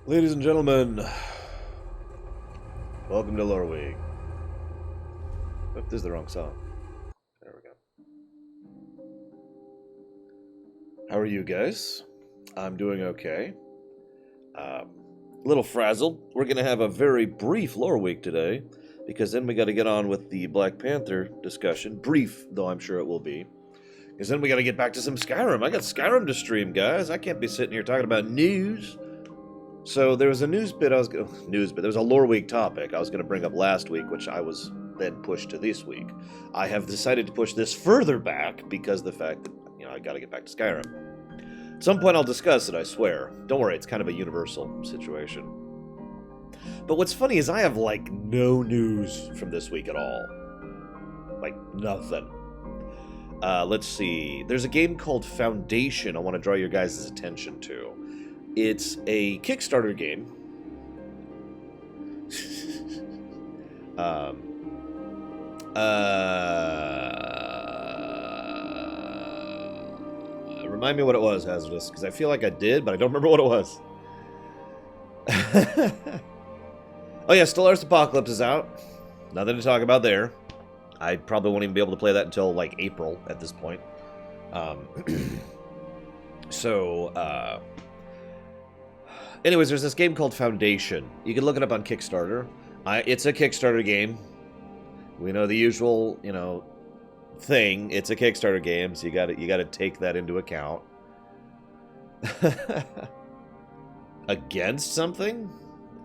Ladies and gentlemen, welcome to Loreweek. Oh, this is the wrong song. There we go. How are you guys? I'm doing okay. A little frazzled. We're going to have a very brief Loreweek today, because then we got to get on with the Black Panther discussion. Brief, though I'm sure it will be. Because then we got to get back to some Skyrim. I got Skyrim to stream, guys. I can't be sitting here talking about news. So there was a there was a Loreweek topic I was going to bring up last week, which I was then pushed to this week. I have decided to push this further back because of the fact that, I got to get back to Skyrim. At some point I'll discuss it, I swear. Don't worry, it's kind of a universal situation. But what's funny is I have, no news from this week at all. Nothing. Let's see. There's a game called Foundation I want to draw your guys' attention to. It's a Kickstarter game. Remind me what it was, Hazardous, because I feel like I did, but I don't remember what it was. Oh yeah, Stellaris Apocalypse is out. Nothing to talk about there. I probably won't even be able to play that until, April at this point. Anyways, there's this game called Foundation. You can look it up on Kickstarter. It's a Kickstarter game. We know the usual, thing. It's a Kickstarter game, so you gotta take that into account. Against something?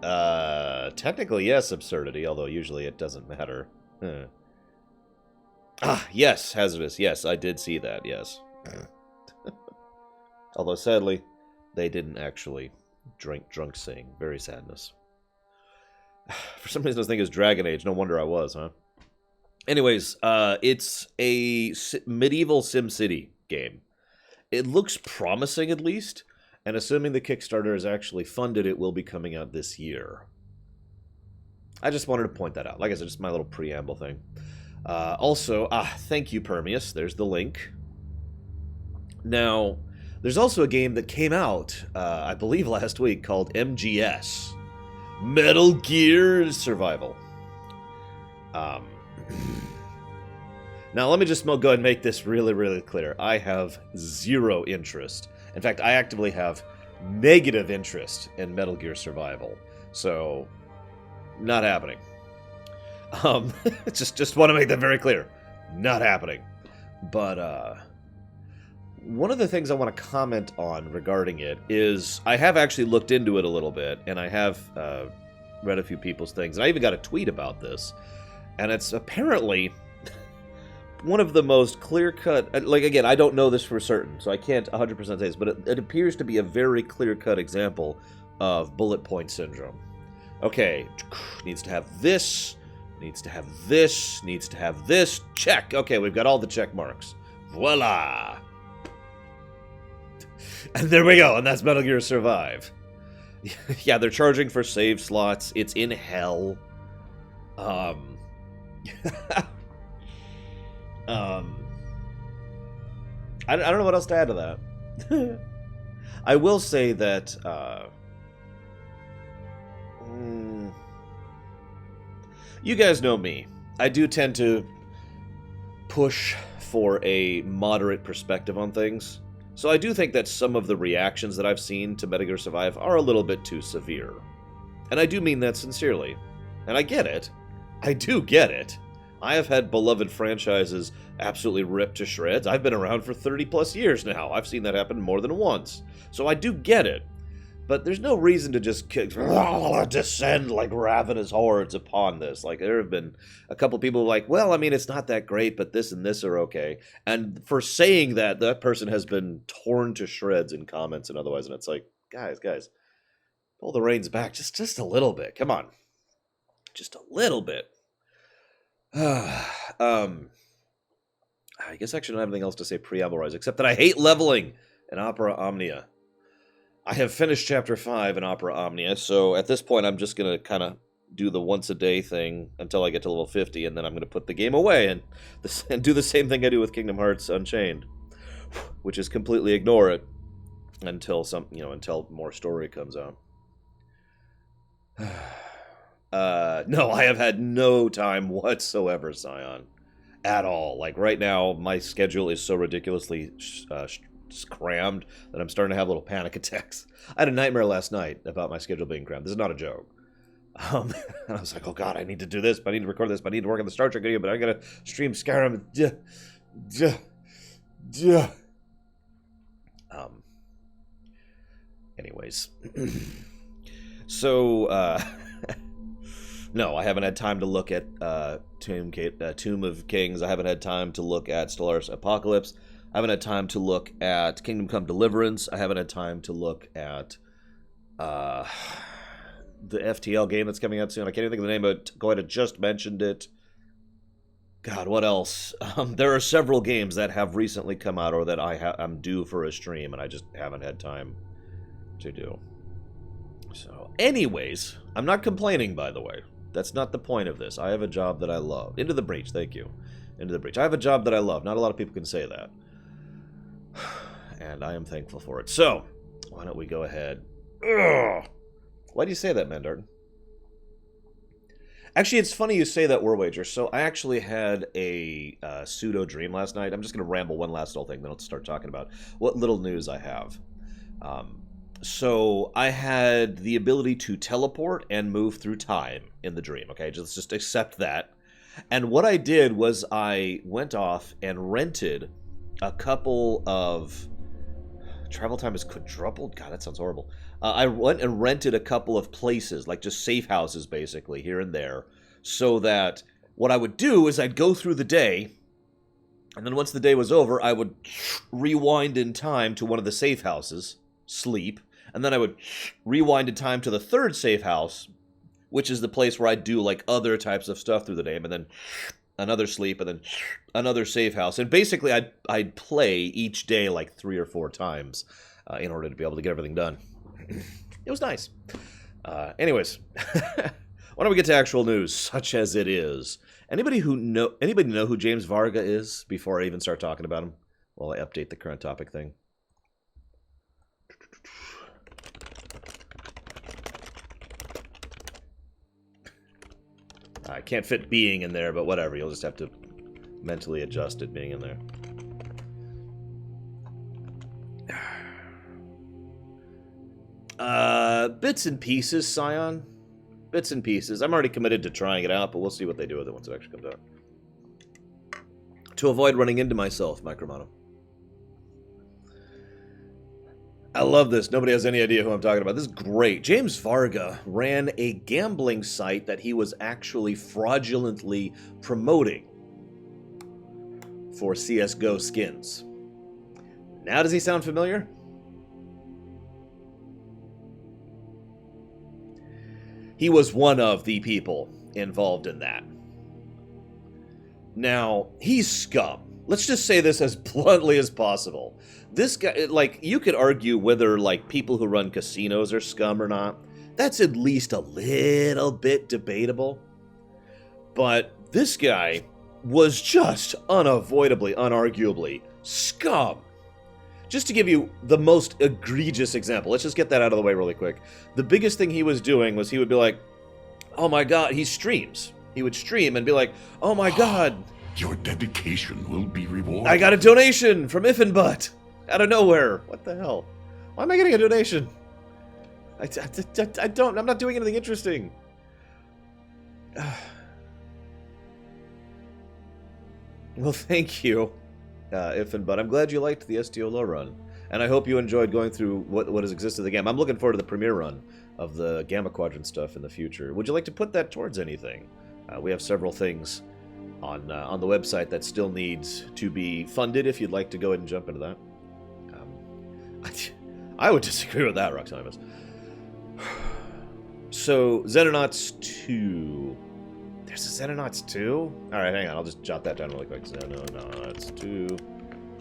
Technically, yes, absurdity, although usually it doesn't matter. Yes, Hazardous. Yes, I did see that, yes. Although, sadly, they didn't actually drunk sing. Very sadness. For some reason I was thinking it was Dragon Age. No wonder I was, huh? Anyways, it's a medieval SimCity game. It looks promising, at least. And assuming the Kickstarter is actually funded, it will be coming out this year. I just wanted to point that out. Like I said, just my little preamble thing. Also, thank you, Permeus. There's the link. Now, there's also a game that came out, I believe last week, called MGS. Metal Gear Survival. Now, let me just go ahead and make this really, really clear. I have zero interest. In fact, I actively have negative interest in Metal Gear Survival. So, not happening. Just want to make that very clear. Not happening. But, one of the things I want to comment on regarding it is I have actually looked into it a little bit, and I have read a few people's things, and I even got a tweet about this, and it's apparently one of the most clear-cut... again, I don't know this for certain, so I can't 100% say this, but it appears to be a very clear-cut example of bullet point syndrome. Okay, needs to have this, needs to have this, needs to have this, check! Okay, we've got all the check marks. Voila! And there we go, and that's Metal Gear Survive. Yeah, they're charging for save slots. It's in hell. I don't know what else to add to that. I will say that, you guys know me. I do tend to push for a moderate perspective on things. So I do think that some of the reactions that I've seen to Metal Gear Survive are a little bit too severe. And I do mean that sincerely. And I get it. I do get it. I have had beloved franchises absolutely ripped to shreds. I've been around for 30 plus years now. I've seen that happen more than once. So I do get it. But there's no reason to just descend like ravenous hordes upon this. There have been a couple people like, well, I mean, it's not that great, but this and this are okay. And for saying that, that person has been torn to shreds in comments and otherwise. And it's like, guys, pull the reins back just a little bit. Come on. Just a little bit. I guess I actually don't have anything else to say preamble-wise, except that I hate leveling in Opera Omnia. I have finished Chapter 5 in Opera Omnia, so at this point I'm just going to kind of do the once-a-day thing until I get to level 50, and then I'm going to put the game away and do the same thing I do with Kingdom Hearts Unchained, which is completely ignore it until until more story comes out. No, I have had no time whatsoever, Scion. At all. Like, right now, my schedule is so ridiculously crammed that I'm starting to have little panic attacks. I had a nightmare last night about my schedule being crammed. This is not a joke. And I was like, oh god, I need to do this, but I need to record this, but I need to work on the Star Trek video, but I gotta stream Skyrim. Anyways. So, no, I haven't had time to look at Tomb of Kings. I haven't had time to look at Stellaris Apocalypse. I haven't had time to look at Kingdom Come Deliverance. I haven't had time to look at the FTL game that's coming out soon. I can't even think of the name of it. Go ahead, I just mentioned it. God, what else? There are several games that have recently come out or that I'm due for a stream, and I just haven't had time to do. So, anyways, I'm not complaining, by the way. That's not the point of this. I have a job that I love. Into the Breach, thank you. Into the Breach. I have a job that I love. Not a lot of people can say that. And I am thankful for it. So, why don't we go ahead. Ugh. Why do you say that, Mandartin? Actually, it's funny you say that, War Wager. So, I actually had a pseudo dream last night. I'm just going to ramble one last little thing, then I'll start talking about what little news I have. So, I had the ability to teleport and move through time in the dream, okay? Just accept that. And what I did was I went off and rented a couple of... Travel time is quadrupled? God, that sounds horrible. I went and rented a couple of places, like just safe houses, basically, here and there, so that what I would do is I'd go through the day, and then once the day was over, I would rewind in time to one of the safe houses, sleep, and then I would rewind in time to the third safe house, which is the place where I do, like, other types of stuff through the day, and then another sleep, and then another safe house. And basically, I'd play each day, like, 3 or 4 times in order to be able to get everything done. It was nice. Anyways, why don't we get to actual news, such as it is. Anybody know who James Varga is before I even start talking about him? While I update the current topic thing. I can't fit being in there, but whatever. You'll just have to mentally adjust it being in there. Bits and pieces, Scion. Bits and pieces. I'm already committed to trying it out, but we'll see what they do with it once it actually comes out. To avoid running into myself, Micromono. I love this. Nobody has any idea who I'm talking about. This is great. James Varga ran a gambling site that he was actually fraudulently promoting for CSGO skins. Now does he sound familiar? He was one of the people involved in that. Now, he's scum. Let's just say this as bluntly as possible. This guy, like, you could argue whether, like, people who run casinos are scum or not. That's at least a little bit debatable. But this guy was just unavoidably, unarguably scum. Just to give you the most egregious example, let's just get that out of the way really quick. The biggest thing he was doing was he would be like, oh my god, he streams. He would stream and be like, oh my god. Your dedication will be rewarded. I got a donation from Iffinbutt. Out of nowhere. What the hell? Why am I getting a donation? I don't, I'm not doing anything interesting. Well, thank you, Iffinbutt. I'm glad you liked the STO low run. And I hope you enjoyed going through what has existed in the game. I'm looking forward to the premiere run of the Gamma Quadrant stuff in the future. Would you like to put that towards anything? We have several things on the website that still needs to be funded if you'd like to go ahead and jump into that. I would disagree with that, Roxanimus. So, Xenonauts 2. There's a Xenonauts 2? Alright, hang on, I'll just jot that down really quick. Xenonauts 2,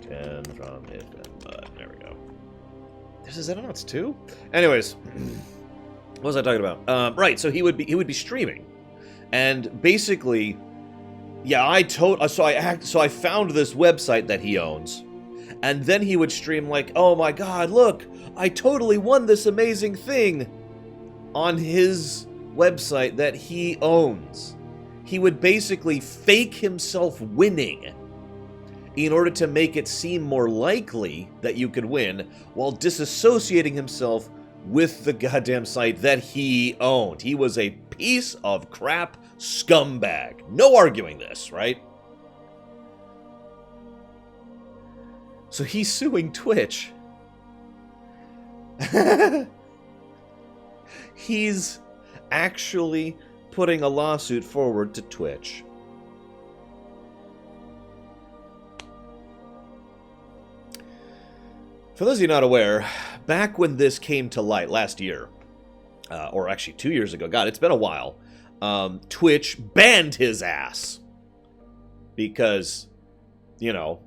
10 from Iffinbutt. There we go. There's a Xenonauts 2? Anyways, what was I talking about? Right, so he would be streaming. And basically, yeah, I found this website that he owns. And then he would stream like, oh my god, look, I totally won this amazing thing on his website that he owns. He would basically fake himself winning in order to make it seem more likely that you could win, while disassociating himself with the goddamn site that he owned. He was a piece of crap scumbag. No arguing this, right? So he's suing Twitch. He's actually putting a lawsuit forward to Twitch. For those of you not aware, back when this came to light last year, or actually 2 years ago, God, it's been a while, Twitch banned his ass. Because, you know,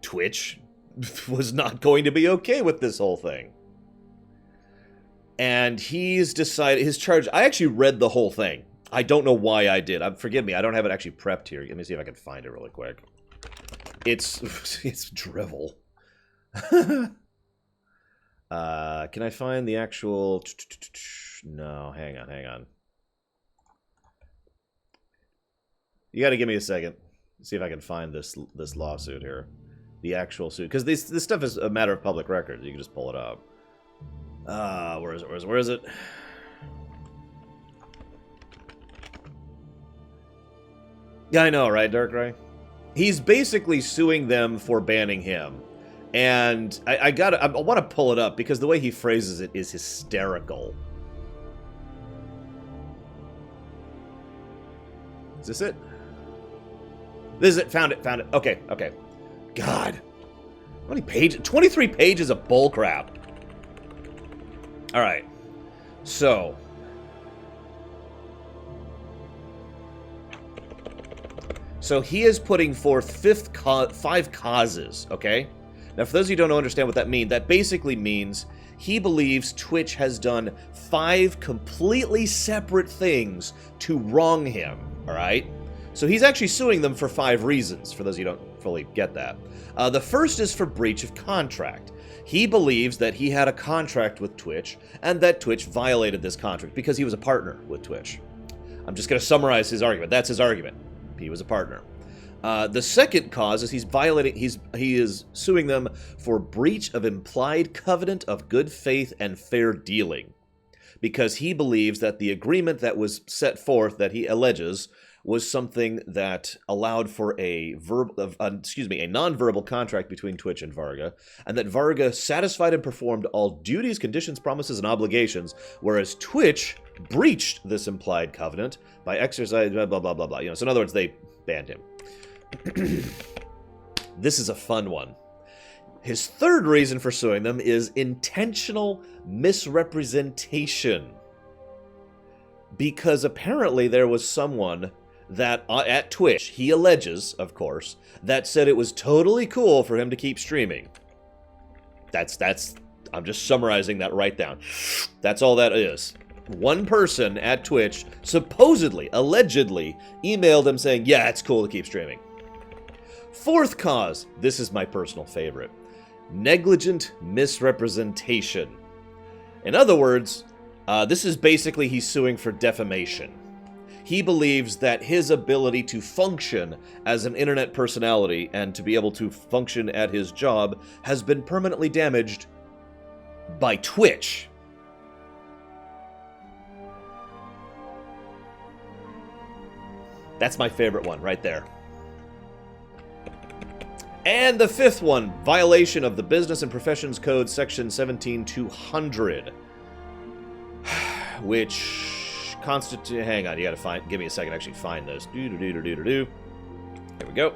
Twitch was not going to be okay with this whole thing. And he's decided, his charge, I actually read the whole thing. I don't know why I did. Forgive me, I don't have it actually prepped here. Let me see if I can find it really quick. It's drivel. Can I find the actual... No, hang on. You gotta give me a second. See if I can find this lawsuit here. The actual suit. Because this stuff is a matter of public record. You can just pull it up. Where is it? Yeah, I know, right, Darkrai? He's basically suing them for banning him. And I want to pull it up because the way he phrases it is hysterical. Is this it? This is it. Found it. Okay. God. How many pages? 23 pages of bullcrap. Alright. So. So he is putting forth 5 causes, okay? Now, for those of you who don't understand what that means, that basically means he believes Twitch has done 5 completely separate things to wrong him, all right? So he's actually suing them for 5 reasons, for those of you who don't fully get that. The first is for breach of contract. He believes that he had a contract with Twitch, and that Twitch violated this contract because he was a partner with Twitch. I'm just going to summarize his argument. That's his argument. He was a partner. The second cause is he is suing them for breach of implied covenant of good faith and fair dealing, because he believes that the agreement that was set forth that he alleges was something that allowed for a non-verbal contract between Twitch and Varga, and that Varga satisfied and performed all duties, conditions, promises, and obligations, whereas Twitch breached this implied covenant by exercising blah blah blah blah. You know, so in other words, they banned him. This is a fun one. His third reason for suing them is intentional misrepresentation. Because apparently there was someone that, at Twitch, he alleges, of course, that said it was totally cool for him to keep streaming. I'm just summarizing that right down. That's all that is. One person at Twitch supposedly, allegedly, emailed him saying, yeah, it's cool to keep streaming. Fourth cause, this is my personal favorite, negligent misrepresentation. In other words, this is basically he's suing for defamation. He believes that his ability to function as an internet personality and to be able to function at his job has been permanently damaged by Twitch. That's my favorite one right there. And the fifth one, violation of the Business and Professions Code, Section 17200, which constitute. Hang on, you gotta find. Give me a second. To actually find this. Here we go.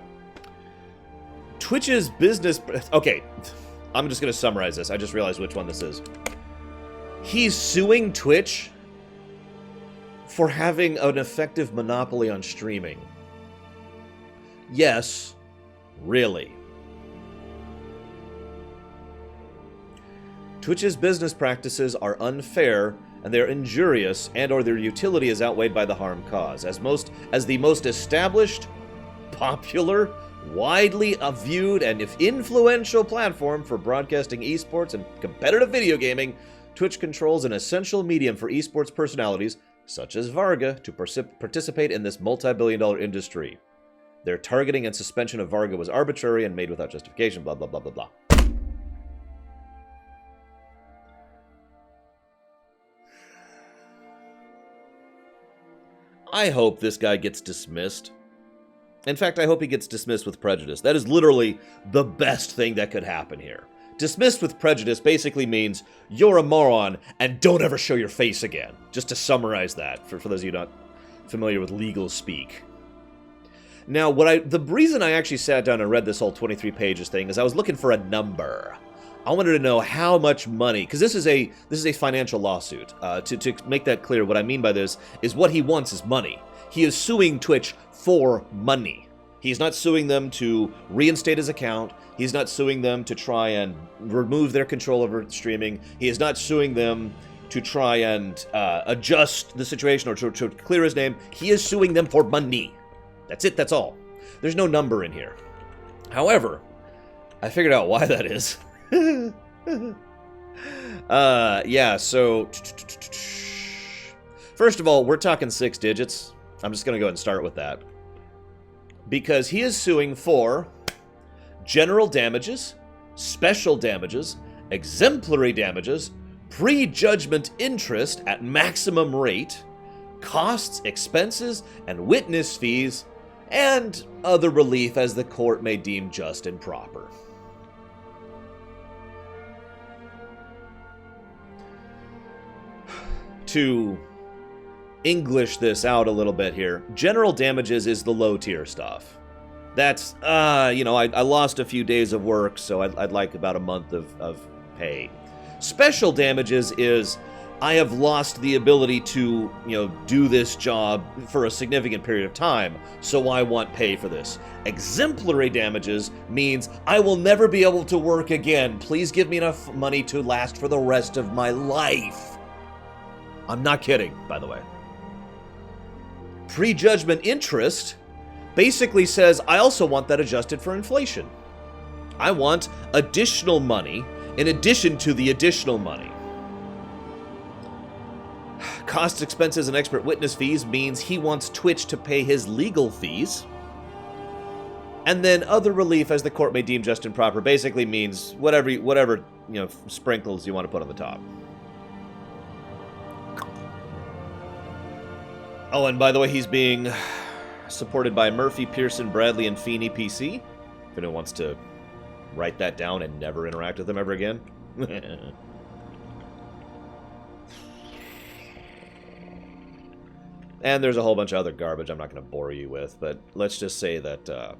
Twitch's business. Okay, I'm just gonna summarize this. I just realized which one this is. He's suing Twitch for having an effective monopoly on streaming. Yes, really. Twitch's business practices are unfair and they're injurious, and or their utility is outweighed by the harm caused. As the most established, popular, widely viewed, and influential platform for broadcasting esports and competitive video gaming, Twitch controls an essential medium for esports personalities, such as Varga, to participate in this multi-billion-dollar industry. Their targeting and suspension of Varga was arbitrary and made without justification, blah, blah, blah, blah, blah. I hope this guy gets dismissed. In fact, I hope he gets dismissed with prejudice. That is literally the best thing that could happen here. Dismissed with prejudice basically means you're a moron and don't ever show your face again. Just to summarize that, for those of you not familiar with legal speak. Now, the reason I actually sat down and read this whole 23 pages thing is I was looking for a number. I wanted to know how much money, because this is a financial lawsuit. To make that clear, what I mean by this is what he wants is money. He is suing Twitch for money. He's not suing them to reinstate his account. He's not suing them to try and remove their control over streaming. He is not suing them to try and adjust the situation or to clear his name. He is suing them for money. That's it, that's all. There's no number in here. However, I figured out why that is. Yeah, so... First of all, we're talking 6 digits. I'm just going to go ahead and start with that. Because he is suing for general damages, special damages, exemplary damages, prejudgment interest at maximum rate, costs, expenses, and witness fees, and other relief as the court may deem just and proper. To English this out a little bit here, general damages is the low tier stuff. That's, I lost a few days of work, so I'd like about a month of pay. Special damages is, I have lost the ability to, do this job for a significant period of time, so I want pay for this. Exemplary damages means I will never be able to work again. Please give me enough money to last for the rest of my life. I'm not kidding, by the way. Prejudgment interest basically says I also want that adjusted for inflation. I want additional money in addition to the additional money. Costs, expenses, and expert witness fees means he wants Twitch to pay his legal fees. And then other relief as the court may deem just and proper basically means whatever sprinkles you want to put on the top. Oh, and by the way, he's being supported by Murphy, Pearson, Bradley, and Feeney PC. If anyone wants to write that down and never interact with them ever again. And there's a whole bunch of other garbage I'm not going to bore you with, but let's just say that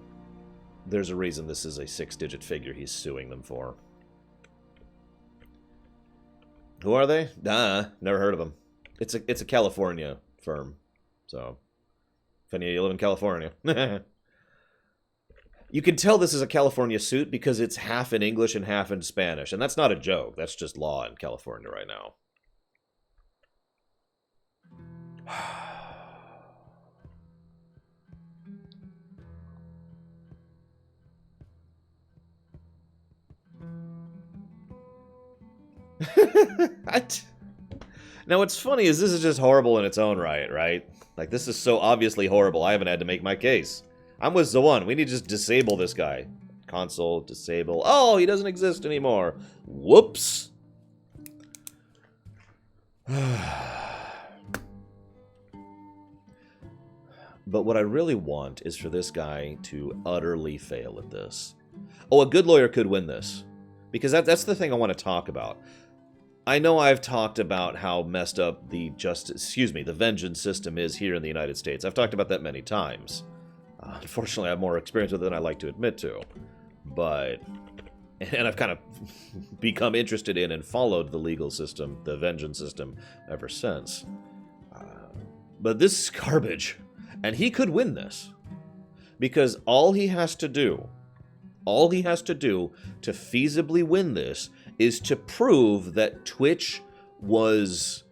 there's a reason this is a 6-digit figure he's suing them for. Who are they? Never heard of them. It's a California firm. So, if any of you live in California. You can tell this is a California suit because it's half in English and half in Spanish. And that's not a joke. That's just law in California right now. Now, what's funny is this is just horrible in its own right? Like, this is so obviously horrible, I haven't had to make my case. I'm with Zawan. We need to just disable this guy. Console, disable. Oh, he doesn't exist anymore. Whoops. But what I really want is for this guy to utterly fail at this. Oh, a good lawyer could win this. Because that's the thing I want to talk about. I know I've talked about how messed up the vengeance system is here in the United States. I've talked about that many times. Unfortunately, I have more experience with it than I like to admit to. And I've kind of become interested in and followed the legal system, the vengeance system, ever since. But this is garbage. And he could win this. Because all he has to do to feasibly win this is to prove that Twitch was,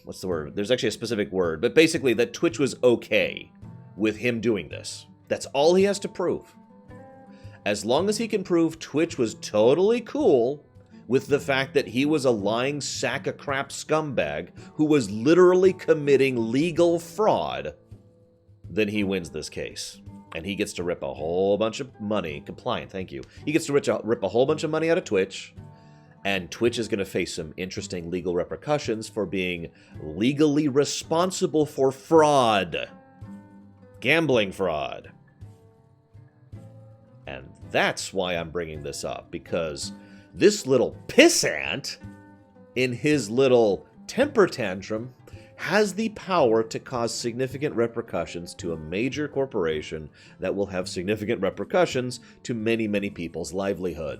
what's the word? There's actually a specific word, but basically that Twitch was okay with him doing this. That's all he has to prove. As long as he can prove Twitch was totally cool with the fact that he was a lying sack of crap scumbag who was literally committing legal fraud, then he wins this case. And he gets to rip a whole bunch of money. Compliant, thank you. He gets to rip a whole bunch of money out of Twitch. And Twitch is going to face some interesting legal repercussions for being legally responsible for fraud. Gambling fraud. And that's why I'm bringing this up, because this little pissant, in his little temper tantrum, has the power to cause significant repercussions to a major corporation that will have significant repercussions to many, many people's livelihood.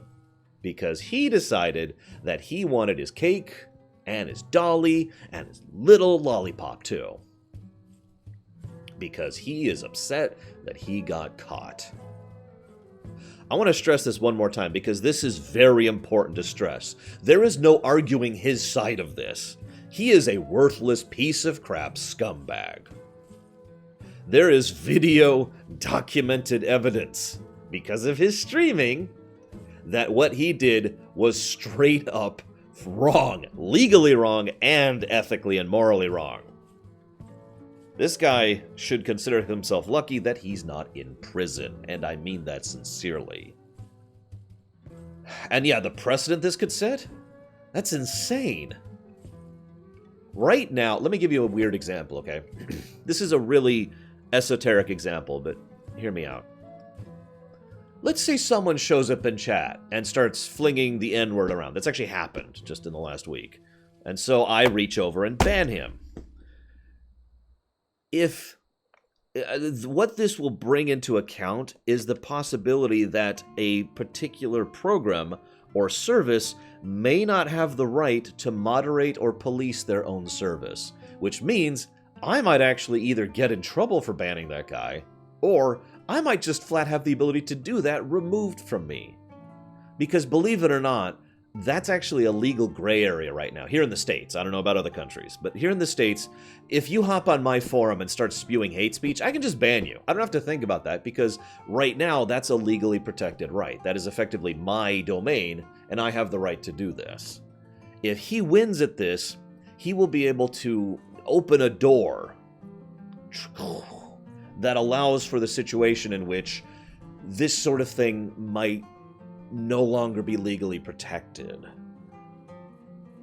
Because he decided that he wanted his cake, and his dolly, and his little lollipop too. Because he is upset that he got caught. I want to stress this one more time, because this is very important to stress. There is no arguing his side of this. He is a worthless piece of crap scumbag. There is video documented evidence, because of his streaming, that what he did was straight up wrong. Legally wrong and ethically and morally wrong. This guy should consider himself lucky that he's not in prison, and I mean that sincerely. And yeah, the precedent this could set? That's insane. Right now, let me give you a weird example, okay? This is a really esoteric example, but hear me out. Let's say someone shows up in chat and starts flinging the N-word around. That's actually happened just in the last week. And so I reach over and ban him. If what this will bring into account is the possibility that a particular program or service may not have the right to moderate or police their own service, which means I might actually either get in trouble for banning that guy, or I might just flat have the ability to do that removed from me. Because believe it or not, that's actually a legal gray area right now, here in the States. I don't know about other countries, but here in the States, if you hop on my forum and start spewing hate speech, I can just ban you. I don't have to think about that, because right now, that's a legally protected right. That is effectively my domain, and I have the right to do this. If he wins at this, he will be able to open a door that allows for the situation in which this sort of thing might no longer be legally protected.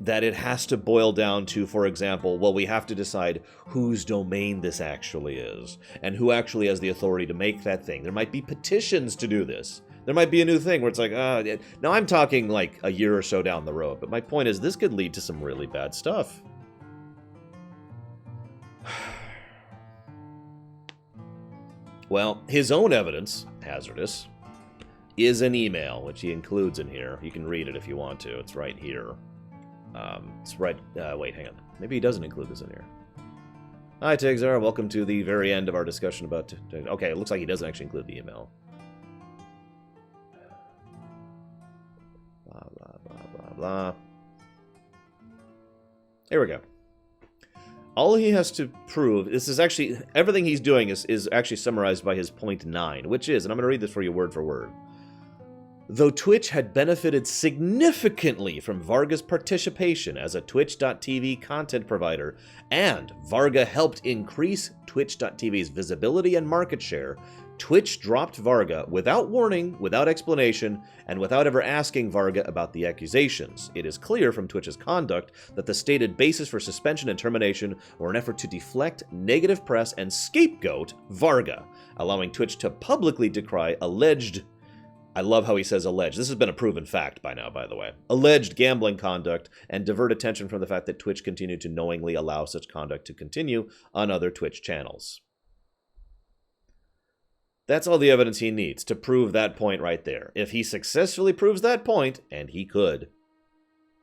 That it has to boil down to, for example, well, we have to decide whose domain this actually is, and who actually has the authority to make that thing. There might be petitions to do this. There might be a new thing where it's like, now I'm talking like a year or so down the road, but my point is this could lead to some really bad stuff. Well, his own evidence, hazardous, is an email, which he includes in here. You can read it if you want to. It's right here. It's right... wait, hang on. Maybe he doesn't include this in here. Hi, Tigzar. Welcome to the very end of our discussion about... Okay, it looks like he doesn't actually include the email. Blah, blah, blah, blah, blah. Here we go. All he has to prove, this is actually, everything he's doing is actually summarized by his point 9, which is, and I'm going to read this for you word for word. Though Twitch had benefited significantly from Varga's participation as a Twitch.tv content provider, and Varga helped increase Twitch.tv's visibility and market share, Twitch dropped Varga without warning, without explanation, and without ever asking Varga about the accusations. It is clear from Twitch's conduct that the stated basis for suspension and termination were an effort to deflect negative press and scapegoat Varga, allowing Twitch to publicly decry alleged... I love how he says alleged. This has been a proven fact by now, by the way. Alleged gambling conduct, and divert attention from the fact that Twitch continued to knowingly allow such conduct to continue on other Twitch channels. That's all the evidence he needs to prove that point right there. If he successfully proves that point, and he could,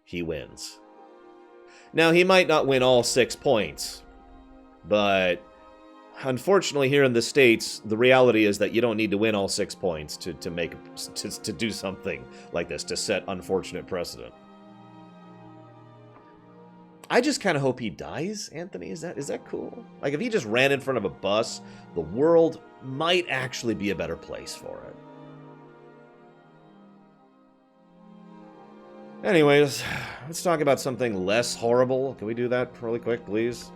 he wins. Now, he might not win all 6 points, but unfortunately here in the States, the reality is that you don't need to win all 6 points to do something like this, to set unfortunate precedent. I just kind of hope he dies, Anthony. Is that cool? Like, if he just ran in front of a bus, the world might actually be a better place for it. Anyways, let's talk about something less horrible. Can we do that really quick, please?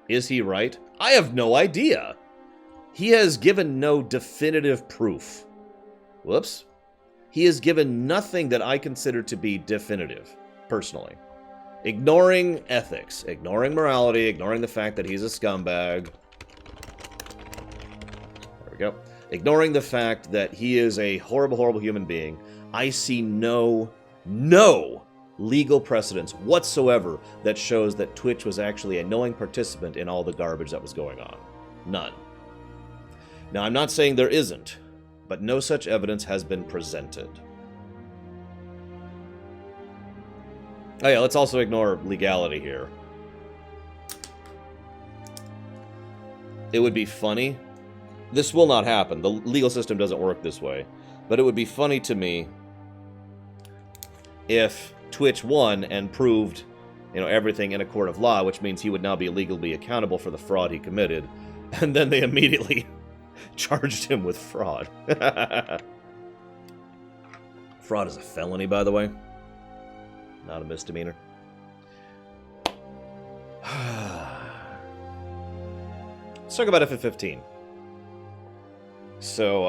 Is he right? I have no idea. He has given no definitive proof. Whoops. He has given nothing that I consider to be definitive, personally. Ignoring ethics, ignoring morality, ignoring the fact that he's a scumbag. There we go. Ignoring the fact that he is a horrible, horrible human being, I see no legal precedence whatsoever that shows that Twitch was actually a knowing participant in all the garbage that was going on. None. Now, I'm not saying there isn't, but no such evidence has been presented. Oh yeah, let's also ignore legality here. It would be funny. This will not happen. The legal system doesn't work this way. But it would be funny to me if Twitch won and proved, everything in a court of law, which means he would now be legally accountable for the fraud he committed, and then they immediately charged him with fraud. Fraud is a felony, by the way. Not a misdemeanor. Let's talk about FF15. So,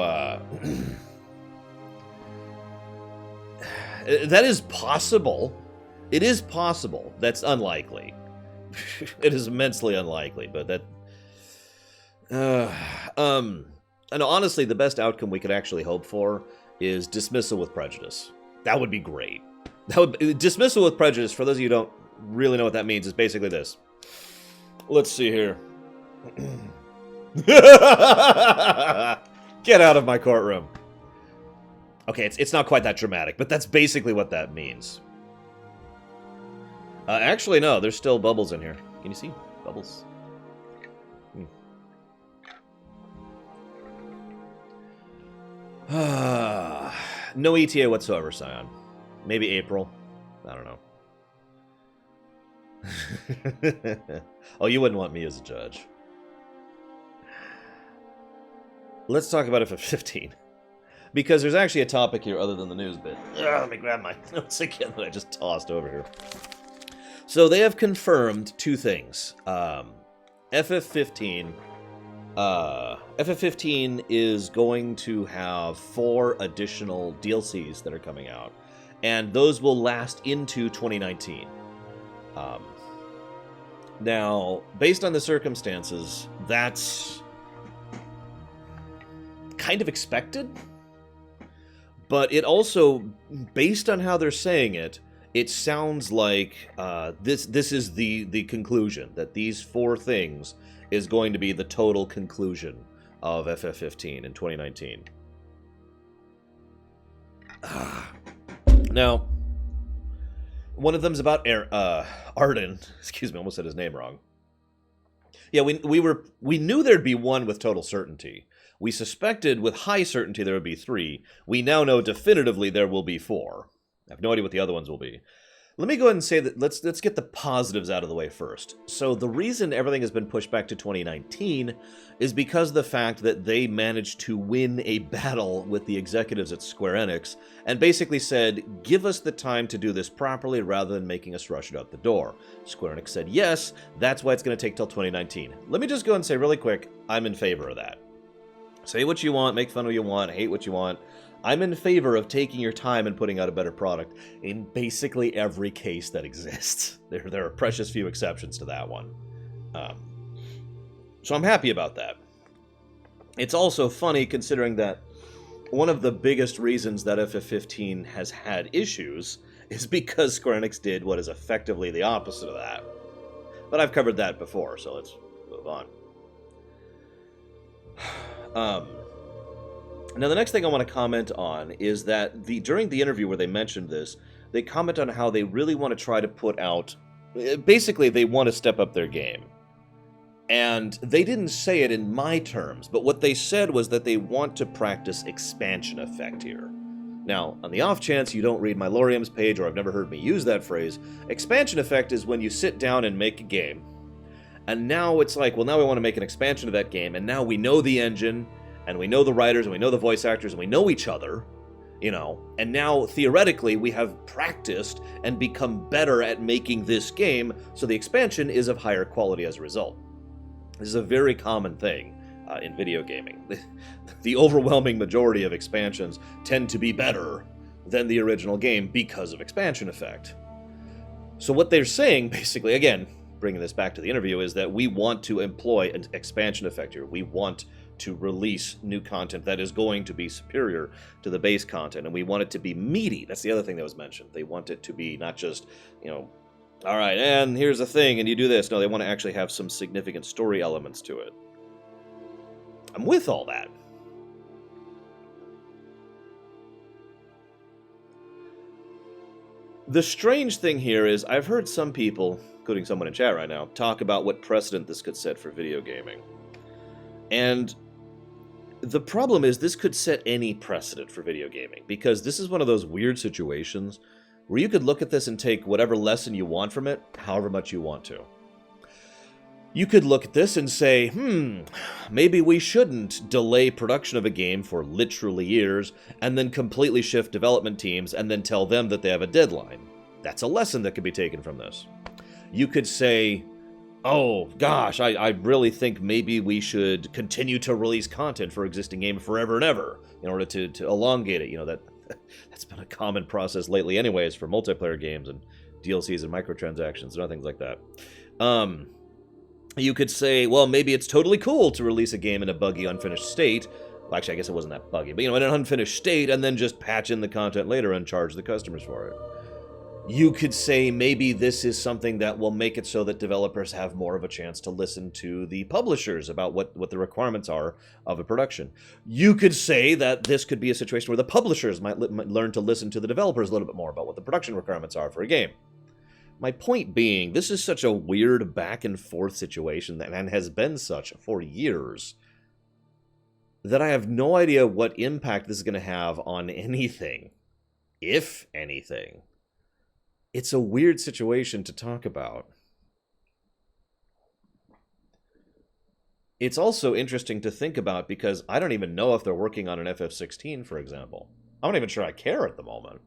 that is possible. It is possible. That's unlikely. It is immensely unlikely, but that... and honestly, the best outcome we could actually hope for is dismissal with prejudice. That would be great. Dismissal with prejudice, for those of you who don't really know what that means, is basically this. Let's see here. Get out of my courtroom. Okay, it's not quite that dramatic, but that's basically what that means. Actually, no, there's still bubbles in here. Can you see? Bubbles. No ETA whatsoever, Scion. Maybe April. I don't know. Oh, you wouldn't want me as a judge. Let's talk about FF15. Because there's actually a topic here other than the news bit. Let me grab my notes again that I just tossed over here. So they have confirmed two things. FF15 is going to have 4 additional DLCs that are coming out. And those will last into 2019. Now, based on the circumstances, that's kind of expected. But it also, based on how they're saying it, it sounds like this is the conclusion, that these 4 things is going to be the total conclusion of FF15 in 2019. Now, one of them's about Arden. Excuse me, I almost said his name wrong. Yeah, we knew there'd be 1 with total certainty. We suspected with high certainty there would be 3. We now know definitively there will be 4. I have no idea what the other ones will be. Let me go ahead and say that let's get the positives out of the way first. So the reason everything has been pushed back to 2019 is because of the fact that they managed to win a battle with the executives at Square Enix and basically said, give us the time to do this properly rather than making us rush it out the door. Square Enix said yes, that's why it's going to take till 2019. Let me just go and say really quick, I'm in favor of that. Say what you want, make fun of what you want, hate what you want. I'm in favor of taking your time and putting out a better product in basically every case that exists. There are precious few exceptions to that one. So I'm happy about that. It's also funny considering that one of the biggest reasons that FF15 has had issues is because Square Enix did what is effectively the opposite of that. But I've covered that before, so let's move on. Now, the next thing I want to comment on is that during the interview where they mentioned this, they comment on how they really want to try to put out... Basically, they want to step up their game. And they didn't say it in my terms, but what they said was that they want to practice expansion effect here. Now, on the off chance you don't read my Lorium's page or have never heard me use that phrase, expansion effect is when you sit down and make a game, and now it's like, well, now we want to make an expansion of that game, and now we know the engine, and we know the writers, and we know the voice actors, and we know each other, you know, and now theoretically we have practiced and become better at making this game, so the expansion is of higher quality as a result. This is a very common thing in video gaming. The overwhelming majority of expansions tend to be better than the original game because of expansion effect. So what they're saying, basically, again, bringing this back to the interview, is that we want to employ an expansion effect here. We want to release new content that is going to be superior to the base content, and we want it to be meaty. That's the other thing that was mentioned. They want it to be not just, you know, all right, and here's the thing, and you do this. No, they want to actually have some significant story elements to it. I'm with all that. The strange thing here is I've heard some people, including someone in chat right now, talk about what precedent this could set for video gaming. And the problem is this could set any precedent for video gaming, because this is one of those weird situations where you could look at this and take whatever lesson you want from it, however much you want to. You could look at this and say, maybe we shouldn't delay production of a game for literally years and then completely shift development teams and then tell them that they have a deadline. That's a lesson that could be taken from this. You could say, oh gosh, I really think maybe we should continue to release content for existing game forever and ever in order to elongate it. You know, that's been a common process lately anyways for multiplayer games and DLCs and microtransactions and other things like that. You could say, well, maybe it's totally cool to release a game in a buggy, unfinished state. Well, actually, I guess it wasn't that buggy, but, you know, in an unfinished state, and then just patch in the content later and charge the customers for it. You could say maybe this is something that will make it so that developers have more of a chance to listen to the publishers about what the requirements are of a production. You could say that this could be a situation where the publishers might learn to listen to the developers a little bit more about what the production requirements are for a game. My point being, this is such a weird back-and-forth situation, and has been such for years, that I have no idea what impact this is going to have on anything, if anything. It's a weird situation to talk about. It's also interesting to think about because I don't even know if they're working on an FF16, for example. I'm not even sure I care at the moment.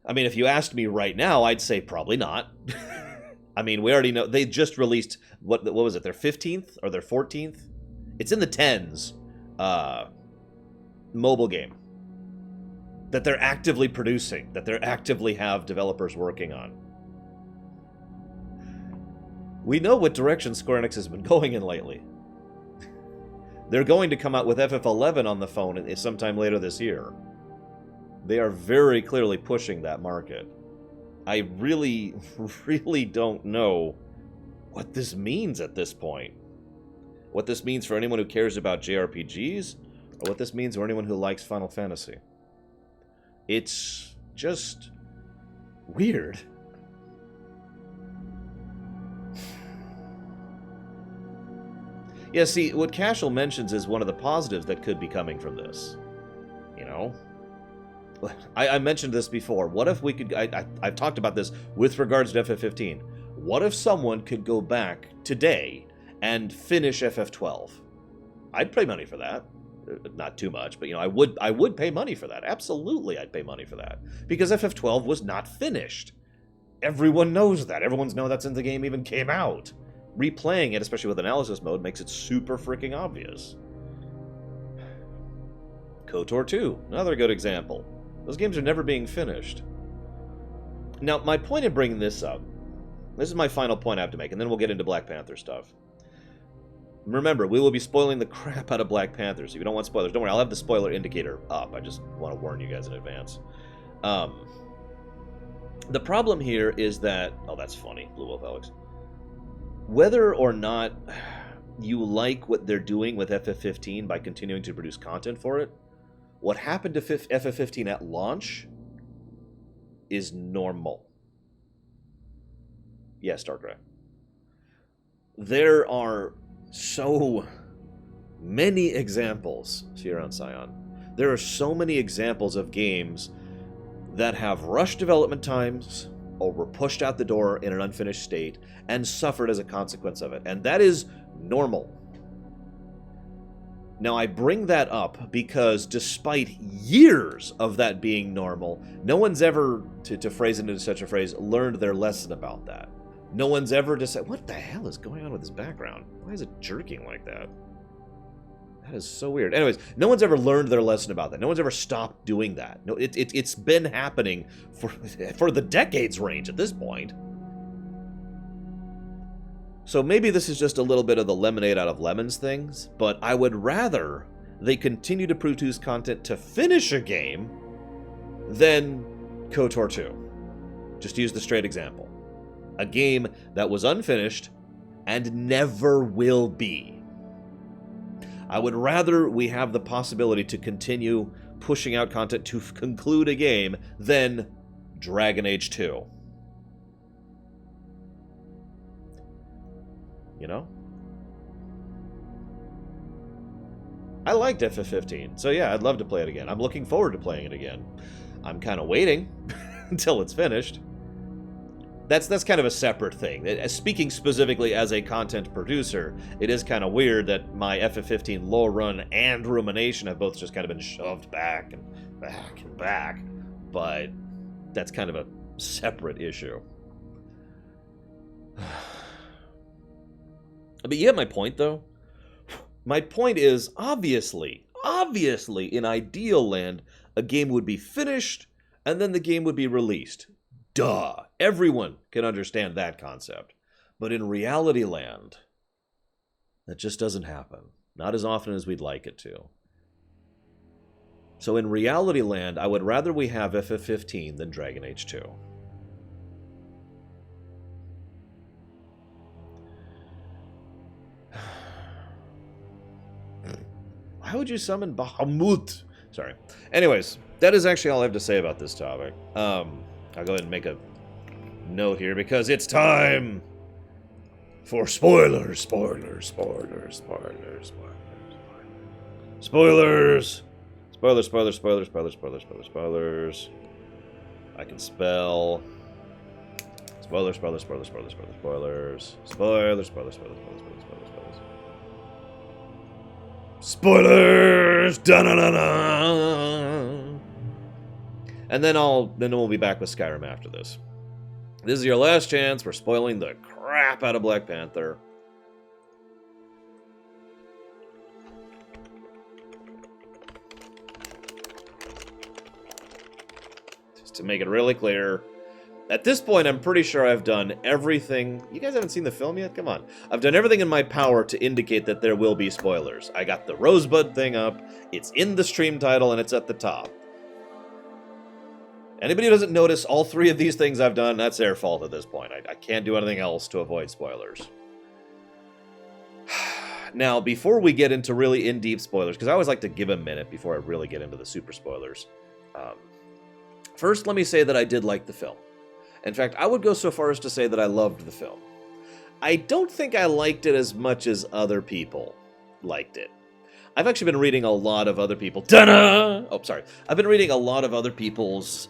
I mean, if you asked me right now, I'd say probably not. I mean, we already know they just released what was it? Their 15th or their 14th? It's in the 10s. Mobile game that they're actively producing, that they're actively have developers working on. We know what direction Square Enix has been going in lately. They're going to come out with FF11 on the phone sometime later this year. They are very clearly pushing that market. I really, really don't know what this means at this point. What this means for anyone who cares about JRPGs, or what this means for anyone who likes Final Fantasy. It's just weird. Yeah, see, what Cashel mentions is one of the positives that could be coming from this. You know? I mentioned this before. What if we could... I've talked about this with regards to FF15. What if someone could go back today and finish FF12? I'd pay money for that. Not too much, but, you know, I would pay money for that. Absolutely, I'd pay money for that. Because FF12 was not finished. Everyone knows that. Everyone's known that since the game even came out. Replaying it, especially with analysis mode, makes it super freaking obvious. KOTOR 2, another good example. Those games are never being finished. Now, my point in bringing this up, this is my final point I have to make, and then we'll get into Black Panther stuff. Remember, we will be spoiling the crap out of Black Panther, so if you don't want spoilers, don't worry, I'll have the spoiler indicator up. I just want to warn you guys in advance. The problem here is that... Oh, that's funny, Blue Wolf Alex. Whether or not you like what they're doing with FF15 by continuing to produce content for it, what happened to FF15 at launch is normal. Yes, Darkrai. There are so many examples, Sierra and Scion. There are so many examples of games that have rushed development times or were pushed out the door in an unfinished state and suffered as a consequence of it. And that is normal. Now, I bring that up because despite years of that being normal, no one's ever, to phrase it into such a phrase, learned their lesson about that. No one's ever decided, what the hell is going on with this background? Why is it jerking like that? That is so weird. Anyways, no one's ever learned their lesson about that. No one's ever stopped doing that. No, it's been happening for the decades range at this point. So maybe this is just a little bit of the lemonade out of lemons things, but I would rather they continue to produce content to finish a game than KOTOR 2. Just to use the straight example. A game that was unfinished and never will be. I would rather we have the possibility to continue pushing out content to conclude a game than Dragon Age 2. You know? I liked FF15, so yeah, I'd love to play it again. I'm looking forward to playing it again. I'm kind of waiting until it's finished. That's kind of a separate thing. Speaking specifically as a content producer, it is kind of weird that my FF15 lore run and rumination have both just kind of been shoved back and back and back, but that's kind of a separate issue. But you get my point, though? My point is, obviously, in ideal land, a game would be finished, and then the game would be released. Duh! Everyone can understand that concept. But in reality land, that just doesn't happen. Not as often as we'd like it to. So in reality land, I would rather we have FF15 than Dragon Age 2. Why would you summon Bahamut? Sorry. Anyways, that is actually all I have to say about this topic. I'll go ahead and make a note here because it's time for spoilers. Spoilers. I can spell. Spoilers. Spoilers! Da-na-na-na! And then we'll be back with Skyrim after this. This is your last chance for spoiling the crap out of Black Panther. Just to make it really clear. At this point, I'm pretty sure I've done everything. You guys haven't seen the film yet? Come on. I've done everything in my power to indicate that there will be spoilers. I got the Rosebud thing up. It's in the stream title, and it's at the top. Anybody who doesn't notice all three of these things I've done, that's their fault at this point. I can't do anything else to avoid spoilers. Now, before we get into really in-deep spoilers, because I always like to give a minute before I really get into the super spoilers. First, let me say that I did like the film. In fact, I would go so far as to say that I loved the film. I don't think I liked it as much as other people liked it. I've actually been reading a lot of other people... I've been reading a lot of other people's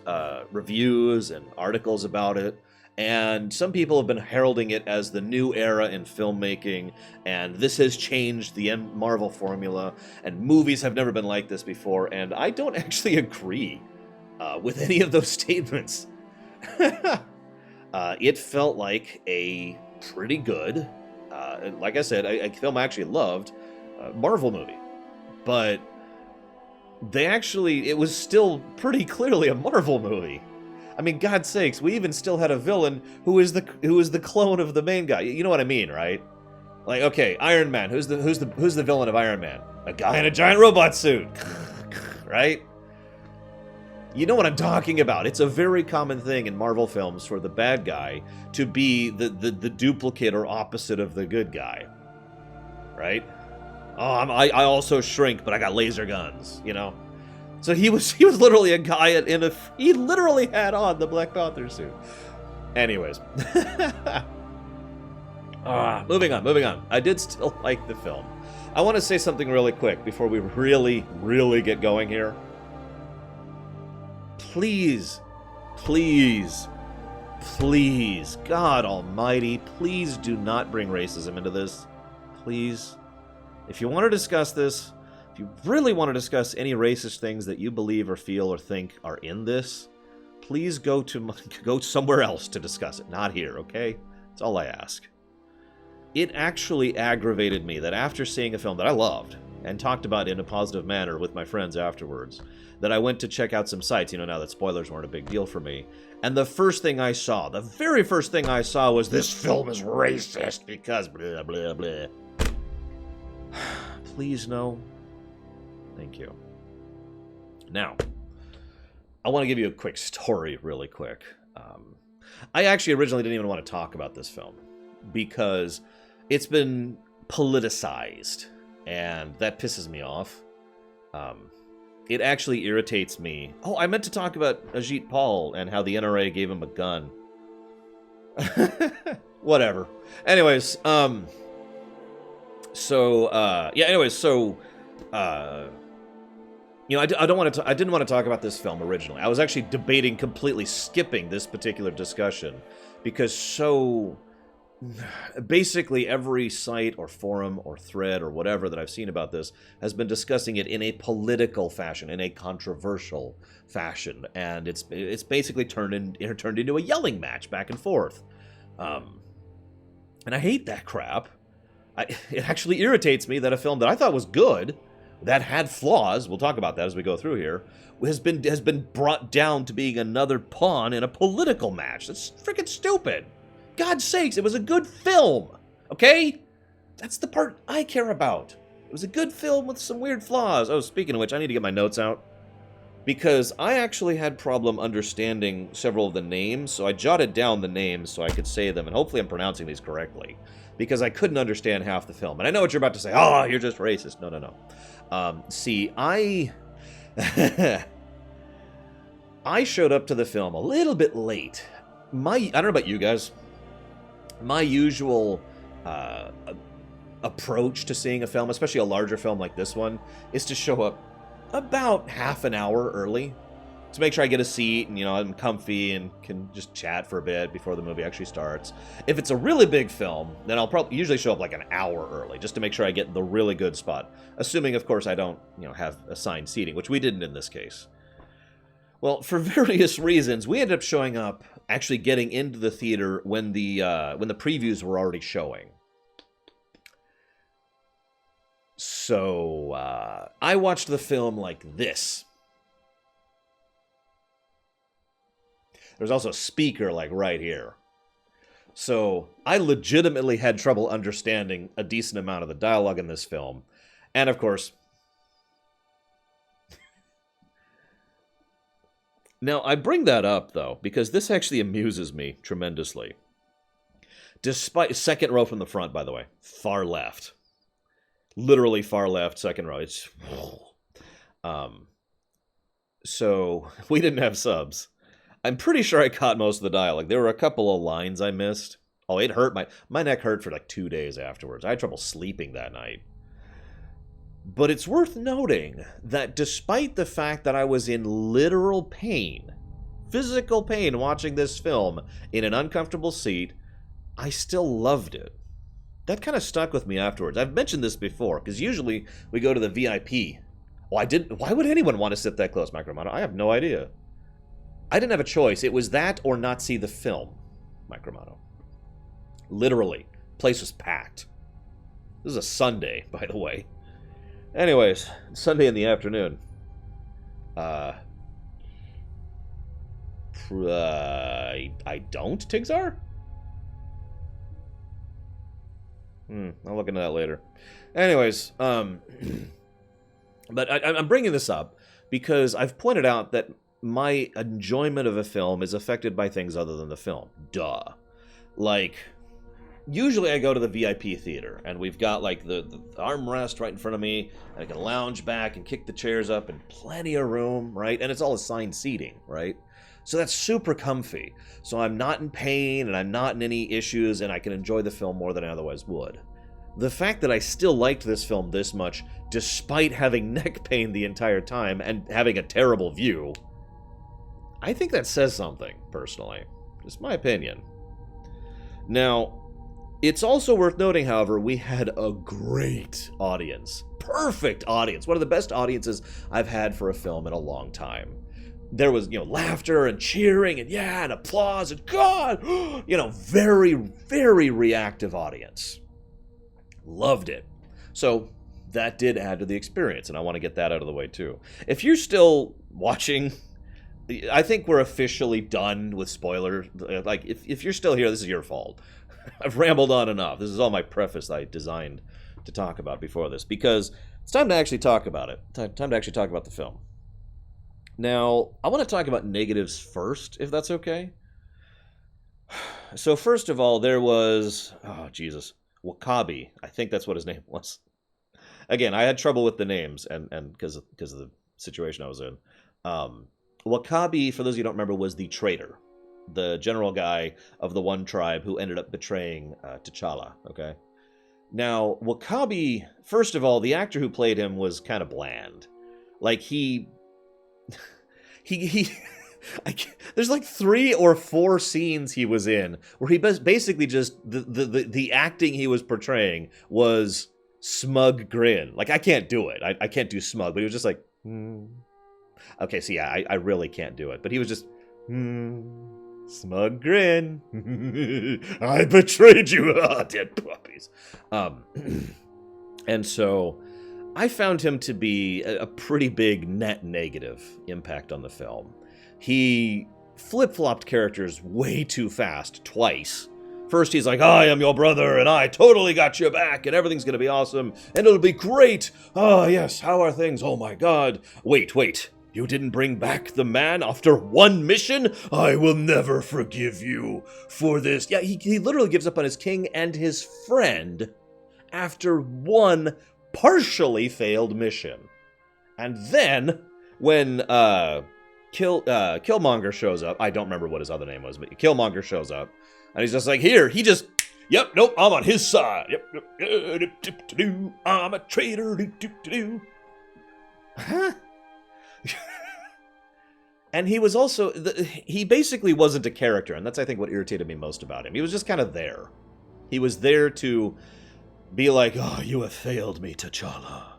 reviews and articles about it, and some people have been heralding it as the new era in filmmaking, and this has changed the Marvel formula, and movies have never been like this before, and I don't actually agree with any of those statements. It felt like a pretty good, like I said, a film I actually loved, Marvel movie. But it was still pretty clearly a Marvel movie. I mean, God's sakes, we even still had a villain who is the clone of the main guy. You know what I mean, right? Like, okay, Iron Man. Who's the villain of Iron Man? A guy in a giant robot suit, right? You know what I'm talking about. It's a very common thing in Marvel films for the bad guy to be the duplicate or opposite of the good guy, right? Oh, I also shrink, but I got laser guns, you know? So he was literally a guy he literally had on the Black Panther suit. Anyways. Moving on. I did still like the film. I want to say something really quick before we really, really get going here. Please, God almighty, please do not bring racism into this. Please. If you want to discuss this, if you really want to discuss any racist things that you believe or feel or think are in this, please go somewhere else to discuss it, not here, okay? That's all I ask. It actually aggravated me that after seeing a film that I loved and talked about in a positive manner with my friends afterwards, that I went to check out some sites, now that spoilers weren't a big deal for me, and the very first thing I saw was, this film is racist because blah, blah, blah. Please no. Thank you. Now, I want to give you a quick story really quick. I actually originally didn't even want to talk about this film because it's been politicized, and that pisses me off. It actually irritates me. Oh, I meant to talk about Ajit Paul and how the NRA gave him a gun. Whatever. Anyways, I didn't want to talk about this film originally. I was actually debating completely skipping this particular discussion because basically every site or forum or thread or whatever that I've seen about this has been discussing it in a political fashion, in a controversial fashion, and it's basically turned into a yelling match back and forth. And I hate that crap. It actually irritates me that a film that I thought was good, that had flaws, we'll talk about that as we go through here, has been brought down to being another pawn in a political match. That's freaking stupid. God's sakes, it was a good film, okay? That's the part I care about. It was a good film with some weird flaws. Oh, speaking of which, I need to get my notes out, because I actually had problem understanding several of the names, so I jotted down the names so I could say them, and hopefully I'm pronouncing these correctly, because I couldn't understand half the film. And I know what you're about to say. Oh, you're just racist. No. See, I showed up to the film a little bit late. I don't know about you guys. My usual approach to seeing a film, especially a larger film like this one, is to show up about half an hour early to make sure I get a seat and, I'm comfy and can just chat for a bit before the movie actually starts. If it's a really big film, then I'll probably usually show up like an hour early just to make sure I get the really good spot. Assuming, of course, I don't, have assigned seating, which we didn't in this case. Well, for various reasons, we ended up showing up, actually getting into the theater when the previews were already showing. So, I watched the film like this. There's also a speaker, like, right here. So, I legitimately had trouble understanding a decent amount of the dialogue in this film. And, of course... Now, I bring that up, though, because this actually amuses me tremendously. Despite... Second row from the front, by the way. Far left. Literally far left, second row. It's... So, we didn't have subs. I'm pretty sure I caught most of the dialogue. There were a couple of lines I missed. Oh, it hurt. My neck hurt for like 2 days afterwards. I had trouble sleeping that night. But it's worth noting that despite the fact that I was in literal pain, physical pain watching this film in an uncomfortable seat, I still loved it. That kind of stuck with me afterwards. I've mentioned this before, because usually we go to the VIP. Well, why would anyone want to sit that close, Micromano? I have no idea. I didn't have a choice. It was that or not see the film, Micromano. Literally. Place was packed. This is a Sunday, by the way. Anyways, Sunday in the afternoon. I don't, Tigzar? I'll look into that later. Anyways, but I'm bringing this up because I've pointed out that my enjoyment of a film is affected by things other than the film. Duh. Like, usually I go to the VIP theater, and we've got, like, the armrest right in front of me, and I can lounge back and kick the chairs up, and plenty of room, right? And it's all assigned seating, right? So that's super comfy. So I'm not in pain, and I'm not in any issues, and I can enjoy the film more than I otherwise would. The fact that I still liked this film this much, despite having neck pain the entire time, and having a terrible view... I think that says something, personally. Just my opinion. Now, It's also worth noting, however, we had a great audience. Perfect audience. One of the best audiences I've had for a film in a long time. There was, laughter and cheering and yeah, and applause and God, very, very reactive audience. Loved it. So that did add to the experience, and I want to get that out of the way too. If you're still watching, I think we're officially done with spoilers. Like, if you're still here, this is your fault. I've rambled on enough. This is all my preface I designed to talk about before this, because it's time to actually talk about it. Time to actually talk about the film. Now, I want to talk about negatives first, if that's okay. So first of all, there was, Wakabi. I think that's what his name was. Again, I had trouble with the names, and because of the situation I was in. Wakabi, for those of you who don't remember, was the traitor. The general guy of the one tribe who ended up betraying T'Challa, okay? Now, Wakabi, first of all, the actor who played him was kind of bland. Like, there's like 3 or 4 scenes he was in where he basically just, the acting he was portraying was smug grin. Like, I can't do it. I can't do smug, but he was just like, Okay, so yeah, I really can't do it. But he was just, smug grin. I betrayed you. Dead puppies. And so I found him to be a pretty big net negative impact on the film. He flip-flopped characters way too fast, twice. First he's like, I am your brother, and I totally got your back, and everything's gonna be awesome, and it'll be great. Ah, yes, how are things? Oh my god. Wait. You didn't bring back the man after one mission? I will never forgive you for this. Yeah, he literally gives up on his king and his friend after one partially failed mission. And then, when Killmonger shows up, I don't remember what his other name was, but Killmonger shows up, and he's just like, yep, nope, I'm on his side. Yep, I'm a traitor. Huh? And he was also, he basically wasn't a character, and that's, I think, what irritated me most about him. He was just kind of there. He was there to be like, oh, you have failed me, T'Challa.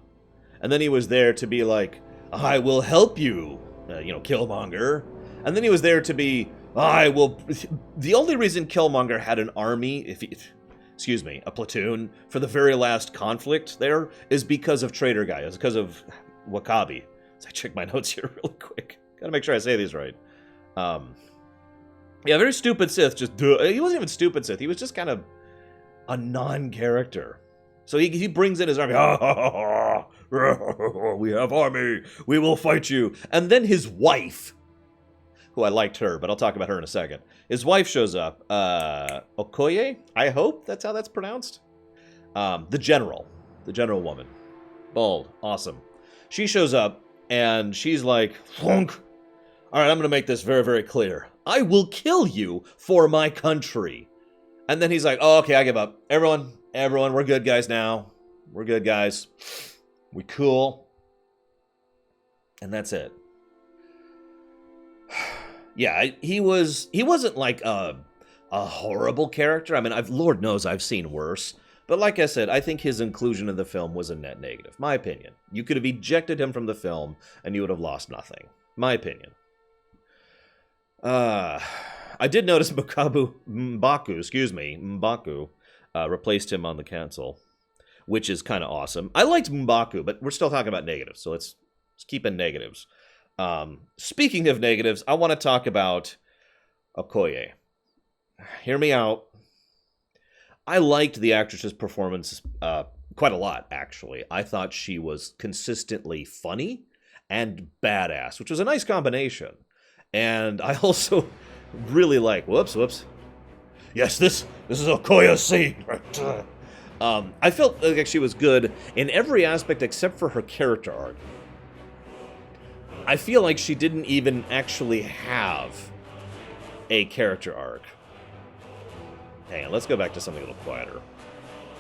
And then he was there to be like, I will help you, Killmonger. And then he was there to be, I will... The only reason Killmonger had an army, a platoon, for the very last conflict there, is because of Traitor Guy. It's because of Wakabi. So I check my notes here really quick. Gotta make sure I say these right. Yeah, very stupid Sith. He wasn't even stupid Sith. He was just kind of a non-character. So he brings in his army. We have army. We will fight you. And then his wife, who I liked her, but I'll talk about her in a second. His wife shows up. Okoye? I hope that's how that's pronounced. The general woman. Bald. Awesome. She shows up, and she's like, Flunk. All right, I'm going to make this very, very clear. I will kill you for my country. And then he's like, oh, okay, I give up. Everyone, we're good guys now. We're good guys. We cool. And that's it. Yeah, he wasn't like a horrible character. I mean, Lord knows I've seen worse. But like I said, I think his inclusion in the film was a net negative. My opinion. You could have ejected him from the film, and you would have lost nothing. My opinion. I did notice M'Baku replaced him on the council, which is kind of awesome. I liked M'Baku, but we're still talking about negatives, so let's keep in negatives. Speaking of negatives, I want to talk about Okoye. Hear me out. I liked the actress's performance quite a lot, actually. I thought she was consistently funny and badass, which was a nice combination. And I also really like... Whoops. Yes, this is Okoye's scene. I felt like she was good in every aspect except for her character arc. I feel like she didn't even actually have a character arc. Hang on, let's go back to something a little quieter.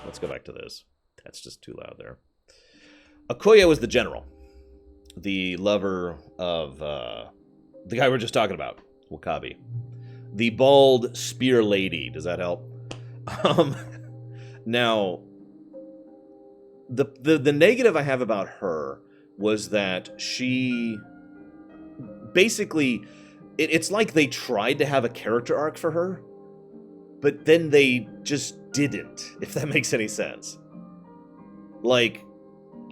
Let's go back to this. That's just too loud there. Okoye was the general. The lover of the guy we were just talking about, Wakabi. The bald spear lady. Does that help? Now, the negative I have about her was that she basically, it's like they tried to have a character arc for her, but then they just didn't, if that makes any sense. Like,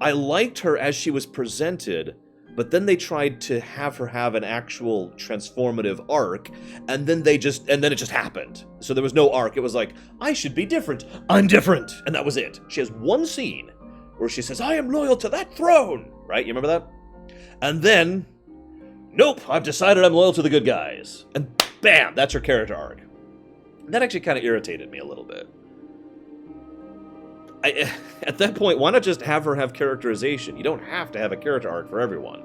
I liked her as she was presented, but then they tried to have her have an actual transformative arc, and then it just happened. So there was no arc. It was like, I should be different. I'm different. And that was it. She has one scene where she says, I am loyal to that throne. Right? You remember that? And then, nope, I've decided I'm loyal to the good guys. And bam, that's her character arc. That actually kind of irritated me a little bit. At that point, why not just have her have characterization? You don't have to have a character arc for everyone.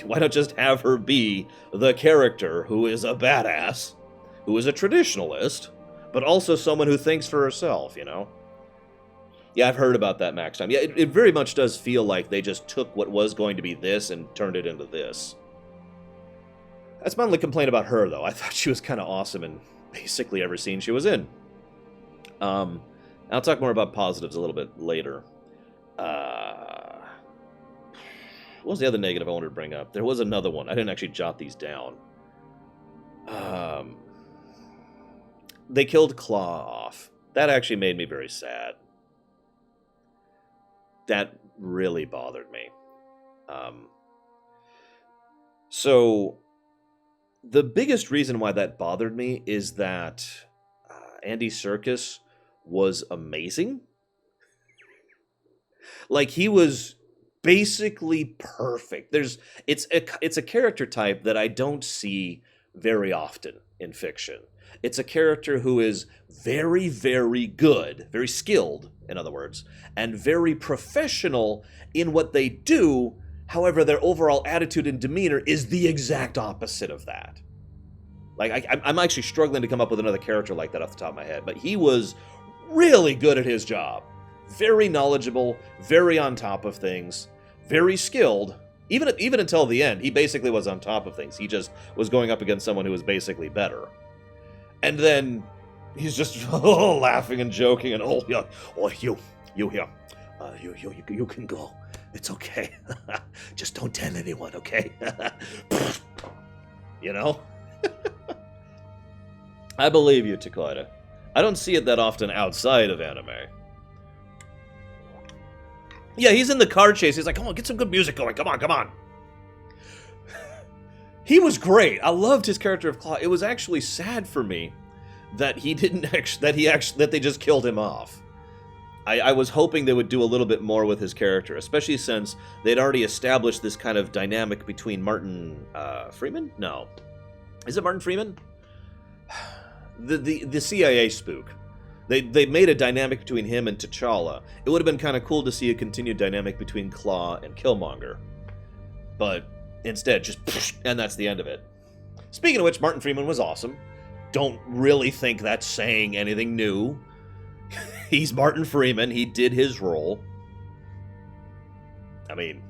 Why not just have her be the character who is a badass, who is a traditionalist, but also someone who thinks for herself, you know? Yeah, I've heard about that Max time. Yeah, it very much does feel like they just took what was going to be this and turned it into this. That's my only complaint about her, though. I thought she was kind of awesome in basically every scene she was in. I'll talk more about positives a little bit later. What was the other negative I wanted to bring up? There was another one. I didn't actually jot these down. They killed Claw off. That actually made me very sad. That really bothered me. So, the biggest reason why that bothered me is that Andy Serkis was amazing. Like, he was basically perfect. It's a character type that I don't see very often in fiction. It's a character who is very, very good, very skilled, in other words, and very professional in what they do. However, their overall attitude and demeanor is the exact opposite of that. Like, I'm actually struggling to come up with another character like that off the top of my head, but he was really good at his job. Very knowledgeable, very on top of things, very skilled. Even until the end, he basically was on top of things. He just was going up against someone who was basically better. And then he's just laughing and joking and you here, you can go. It's okay. Just don't tell anyone, okay? You know? I believe you, Takeda. I don't see it that often outside of anime. Yeah, he's in the car chase. He's like, come on, get some good music going. Come on. He was great. I loved his character of Claw. It was actually sad for me that that they just killed him off. I was hoping they would do a little bit more with his character, especially since they'd already established this kind of dynamic between Martin Freeman? No. Is it Martin Freeman? The CIA spook. They made a dynamic between him and T'Challa. It would have been kind of cool to see a continued dynamic between Claw and Killmonger. But instead, just and that's the end of it. Speaking of which, Martin Freeman was awesome. Don't really think that's saying anything new. He's Martin Freeman. He did his role. I mean,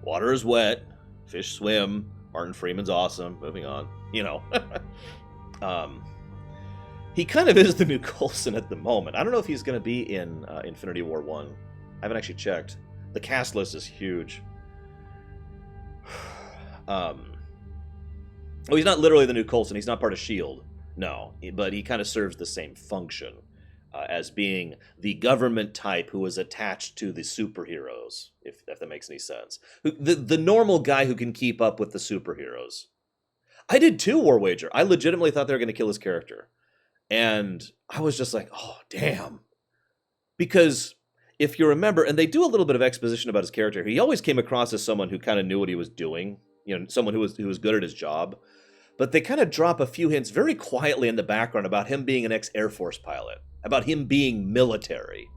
water is wet. Fish swim. Martin Freeman's awesome. Moving on. You know. He kind of is the new Coulson at the moment. I don't know if he's going to be in Infinity War 1. I haven't actually checked. The cast list is huge. Oh, he's not literally the new Coulson. He's not part of S.H.I.E.L.D. No, but he kind of serves the same function as being the government type who is attached to the superheroes, if that makes any sense. The normal guy who can keep up with the superheroes. I did too, War Wager. I legitimately thought they were going to kill his character. And I was just like, oh, damn. Because if you remember, and they do a little bit of exposition about his character, he always came across as someone who kind of knew what he was doing, you know, someone who was good at his job. But they kind of drop a few hints very quietly in the background about him being an ex-Air Force pilot, about him being military.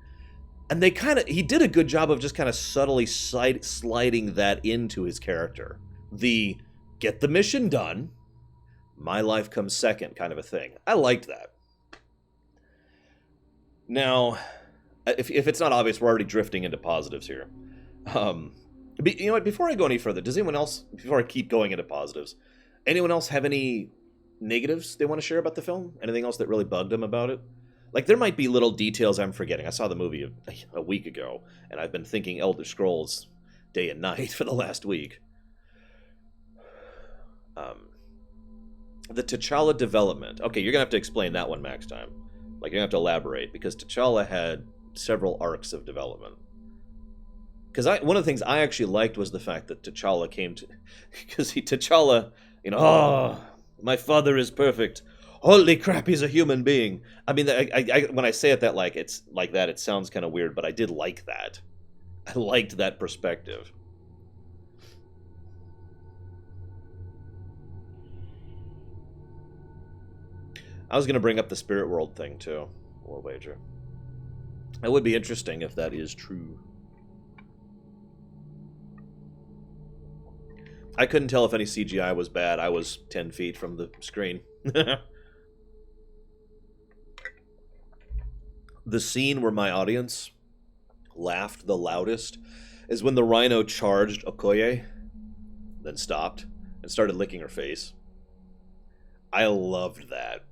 And he did a good job of just kind of subtly sliding that into his character. The get the mission done, my life comes second kind of a thing. I liked that. Now, if it's not obvious, we're already drifting into positives here. You know what? Before I go any further, does anyone else, before I keep going into positives, anyone else have any negatives they want to share about the film? Anything else that really bugged them about it? Like, there might be little details I'm forgetting. I saw the movie a week ago, and I've been thinking Elder Scrolls day and night for the last week. The T'Challa development. Okay, you're going to have to explain that one, Max Time. Like, you're going to have to elaborate, because T'Challa had several arcs of development. Because one of the things I actually liked was the fact that T'Challa came to... Because T'Challa, oh, my father is perfect. Holy crap, he's a human being. I mean, when I say it that like it's like that, it sounds kind of weird, but I did like that. I liked that perspective. I was going to bring up the spirit world thing, too. We'll wager. It would be interesting if that is true. I couldn't tell if any CGI was bad. I was 10 feet from the screen. The scene where my audience laughed the loudest is when the rhino charged Okoye, then stopped, and started licking her face. I loved that.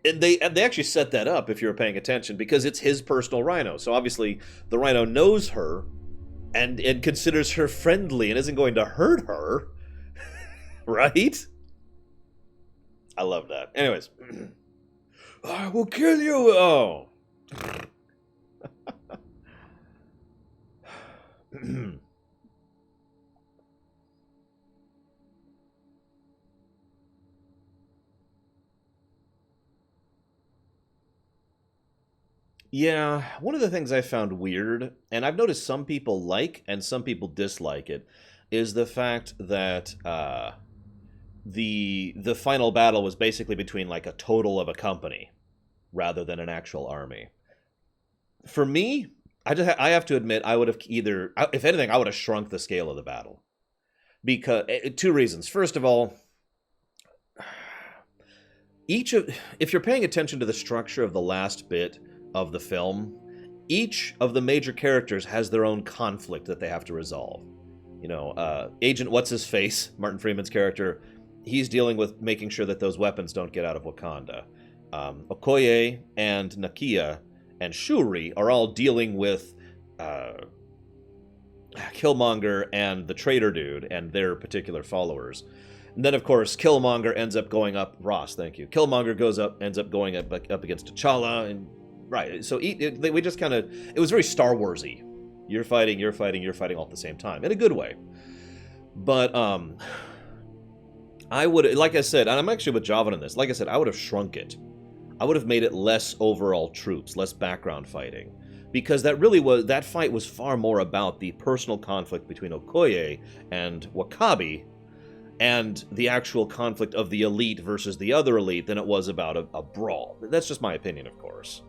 And they actually set that up, if you were paying attention, because it's his personal rhino. So obviously the rhino knows her and considers her friendly and isn't going to hurt her. Right? I love that. Anyways. I will kill you! Oh. Yeah, one of the things I found weird, and I've noticed some people like and some people dislike it, is the fact that the final battle was basically between like a total of a company rather than an actual army. For me, I have to admit I would have either, if anything, I would have shrunk the scale of the battle. Because two reasons. First of all, if you're paying attention to the structure of the last bit of the film, each of the major characters has their own conflict that they have to resolve. You know, Agent What's-His-Face, Martin Freeman's character, he's dealing with making sure that those weapons don't get out of Wakanda. Okoye and Nakia and Shuri are all dealing with Killmonger and the traitor dude and their particular followers. And then, of course, Killmonger ends up going up... Ross, thank you. Killmonger ends up going up against T'Challa, and... Right, so we just kind of... It was very Star Wars-y. You're fighting all at the same time. In a good way. But, I would... Like I said, and I'm actually with Javan on this. Like I said, I would have shrunk it. I would have made it less overall troops, less background fighting. Because that fight was far more about the personal conflict between Okoye and Wakabi, and the actual conflict of the elite versus the other elite than it was about a brawl. That's just my opinion, of course.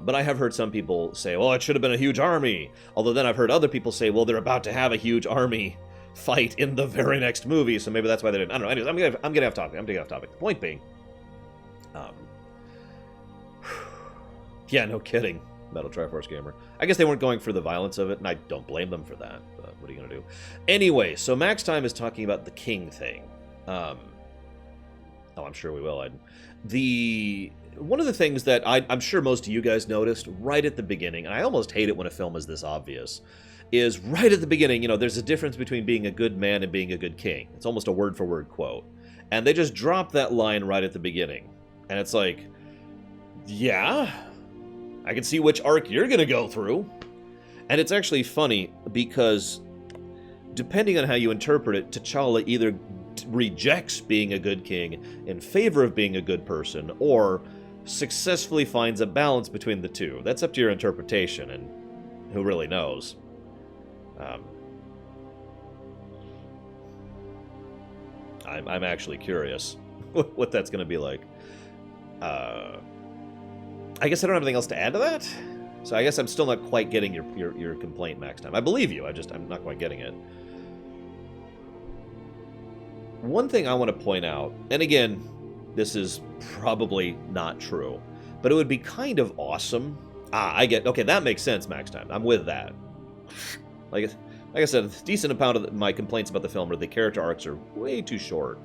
But I have heard some people say, well, it should have been a huge army. Although then I've heard other people say, well, they're about to have a huge army fight in the very next movie, so maybe that's why they didn't. I don't know. Anyways, I'm getting off topic. The point being, yeah, no kidding, Metal Triforce Gamer. I guess they weren't going for the violence of it, and I don't blame them for that. But what are you going to do? Anyway, so Max Time is talking about the king thing. Oh, I'm sure we will. One of the things that I'm sure most of you guys noticed right at the beginning, and I almost hate it when a film is this obvious, is right at the beginning, you know, there's a difference between being a good man and being a good king. It's almost a word-for-word quote. And they just drop that line right at the beginning. And it's like, yeah, I can see which arc you're going to go through. And it's actually funny because depending on how you interpret it, T'Challa either rejects being a good king in favor of being a good person, or successfully finds a balance between the two. That's up to your interpretation, and who really knows. I'm actually curious what that's going to be like. I guess I don't have anything else to add to that. So I guess I'm still not quite getting your complaint, Max Time. I believe you, I'm not quite getting it. One thing I want to point out, and again, this is probably not true, but it would be kind of awesome. Okay, that makes sense, Max Time. I'm with that. Like I said, a decent amount of my complaints about the film are the character arcs are way too short.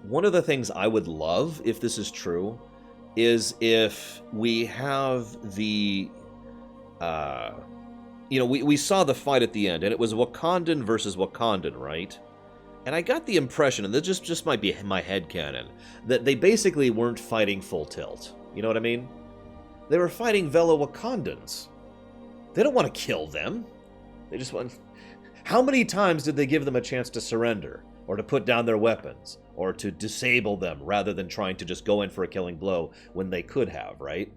One of the things I would love, if this is true, is if we have the... we saw the fight at the end, and it was Wakandan versus Wakandan, right? And I got the impression, and this just might be my headcanon, that they basically weren't fighting full tilt. You know what I mean? They were fighting fellow Wakandans. They don't want to kill them. They just want... How many times did they give them a chance to surrender, or to put down their weapons, or to disable them, rather than trying to just go in for a killing blow when they could have, right?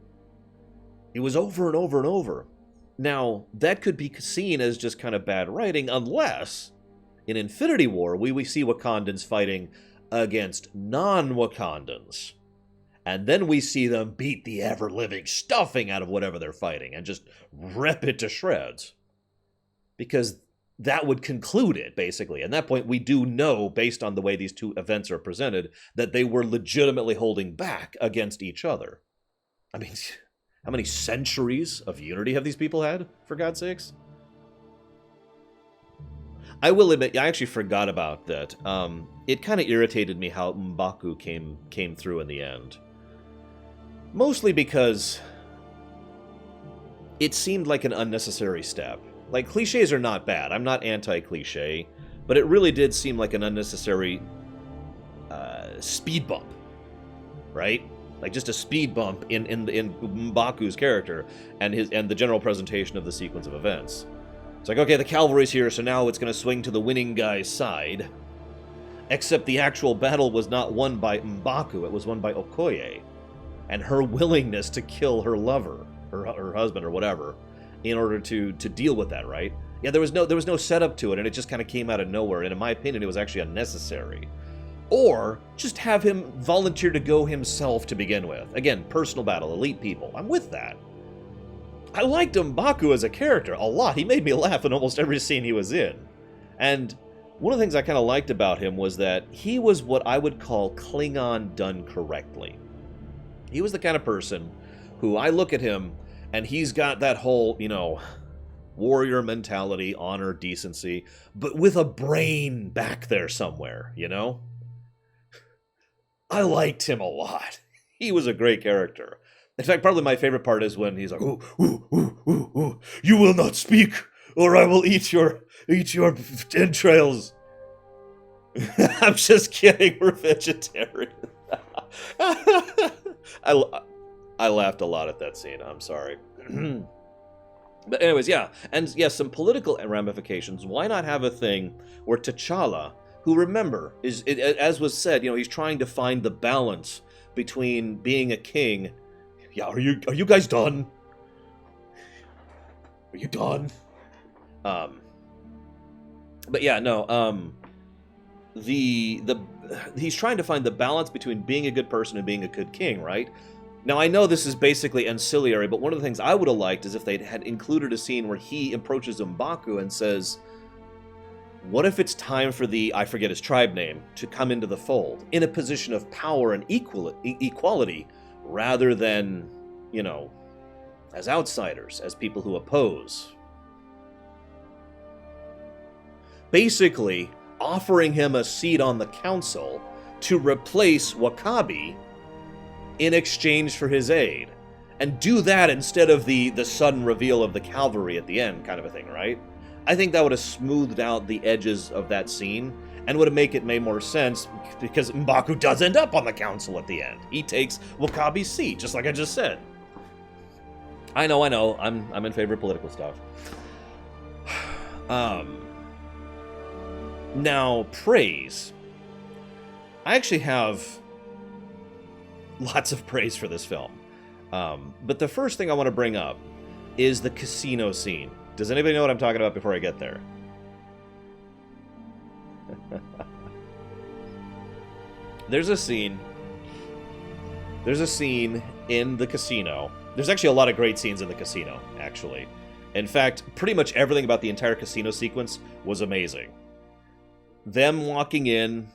It was over and over and over. Now, that could be seen as just kind of bad writing, unless, in Infinity War, we see Wakandans fighting against non-Wakandans. And then we see them beat the ever-living stuffing out of whatever they're fighting, and just rip it to shreds. Because that would conclude it, basically. At that point, we do know, based on the way these two events are presented, that they were legitimately holding back against each other. I mean, how many centuries of unity have these people had, for God's sakes? I will admit, I actually forgot about that. It kind of irritated me how M'Baku came through in the end. Mostly because it seemed like an unnecessary step. Like, cliches are not bad. I'm not anti-cliche. But it really did seem like an unnecessary speed bump. Right? Like, just a speed bump in M'Baku's character and the general presentation of the sequence of events. It's like, okay, the cavalry's here, so now it's going to swing to the winning guy's side. Except the actual battle was not won by M'Baku, it was won by Okoye. And her willingness to kill her lover, her husband or whatever, in order to deal with that, right? Yeah, there was no setup to it, and it just kind of came out of nowhere, and in my opinion, it was actually unnecessary. Or just have him volunteer to go himself to begin with. Again, personal battle, elite people. I'm with that. I liked M'Baku as a character a lot. He made me laugh in almost every scene he was in. And one of the things I kind of liked about him was that he was what I would call Klingon done correctly. He was the kind of person who I look at him, and he's got that whole, warrior mentality, honor, decency, but with a brain back there somewhere, I liked him a lot. He was a great character. In fact, probably my favorite part is when he's like, "Ooh, you will not speak, or I will eat your entrails." I'm just kidding, we're vegetarian. I laughed a lot at that scene, I'm sorry. But anyways, yeah. And yes, some political ramifications. Why not have a thing where T'Challa, who, remember, as was said, he's trying to find the balance between being a king. Yeah, are you guys done? Are you done? But yeah, no, he's trying to find the balance between being a good person and being a good king, right? Now, I know this is basically ancillary, but one of the things I would have liked is if they had included a scene where he approaches M'Baku and says, what if it's time for I forget his tribe name, to come into the fold, in a position of power and equality, rather than, as outsiders, as people who oppose. Basically, offering him a seat on the council to replace Wakabi in exchange for his aid. And do that instead of the sudden reveal of the cavalry at the end, kind of a thing, right? I think that would have smoothed out the edges of that scene, and would have made more sense, because M'Baku does end up on the council at the end. He takes Wakabi's seat, just like I just said. I know, I'm in favor of political stuff. Now, praise. I actually have lots of praise for this film. But the first thing I want to bring up is the casino scene. Does anybody know what I'm talking about before I get there? There's a scene in the casino. There's actually a lot of great scenes in the casino, actually. In fact, pretty much everything about the entire casino sequence was amazing. Them walking in,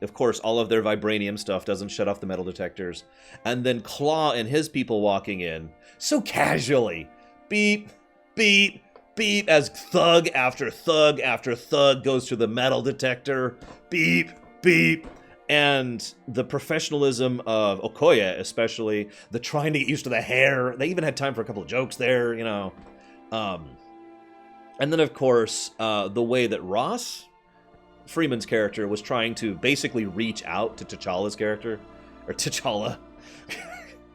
of course, all of their vibranium stuff doesn't shut off the metal detectors, and then Claw and his people walking in, so casually, beep, beep, beep, as thug after thug after thug goes through the metal detector, beep, beep, And the professionalism of Okoye, especially, the trying to get used to the hair. They even had time for a couple of jokes there, you know. And then, of course, the way that Ross, Freeman's character, was trying to basically reach out to T'Challa's character. Or T'Challa.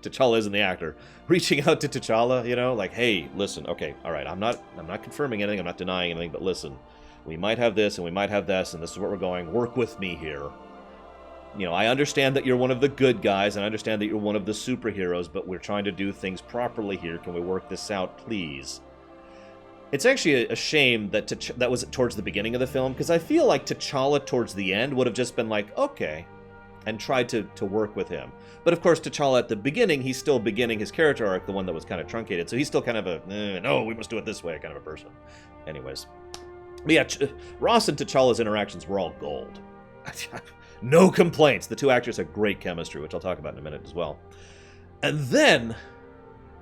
T'Challa isn't the actor. Reaching out to T'Challa, you know, like, hey, listen, okay, all right, I'm not confirming anything, I'm not denying anything, but listen, we might have this and we might have this, and this is where we're going. Work with me here. You know, I understand that you're one of the good guys, and I understand that you're one of the superheroes, but we're trying to do things properly here. Can we work this out, please? It's actually a shame that that was towards the beginning of the film, because I feel like T'Challa towards the end would have just been like, okay, and tried to work with him. But of course, T'Challa at the beginning, he's still beginning his character arc, the one that was kind of truncated, so he's still kind of a, no, we must do it this way kind of a person. Anyways. But yeah, Ross and T'Challa's interactions were all gold. No complaints. The two actors had great chemistry, which I'll talk about in a minute as well. And then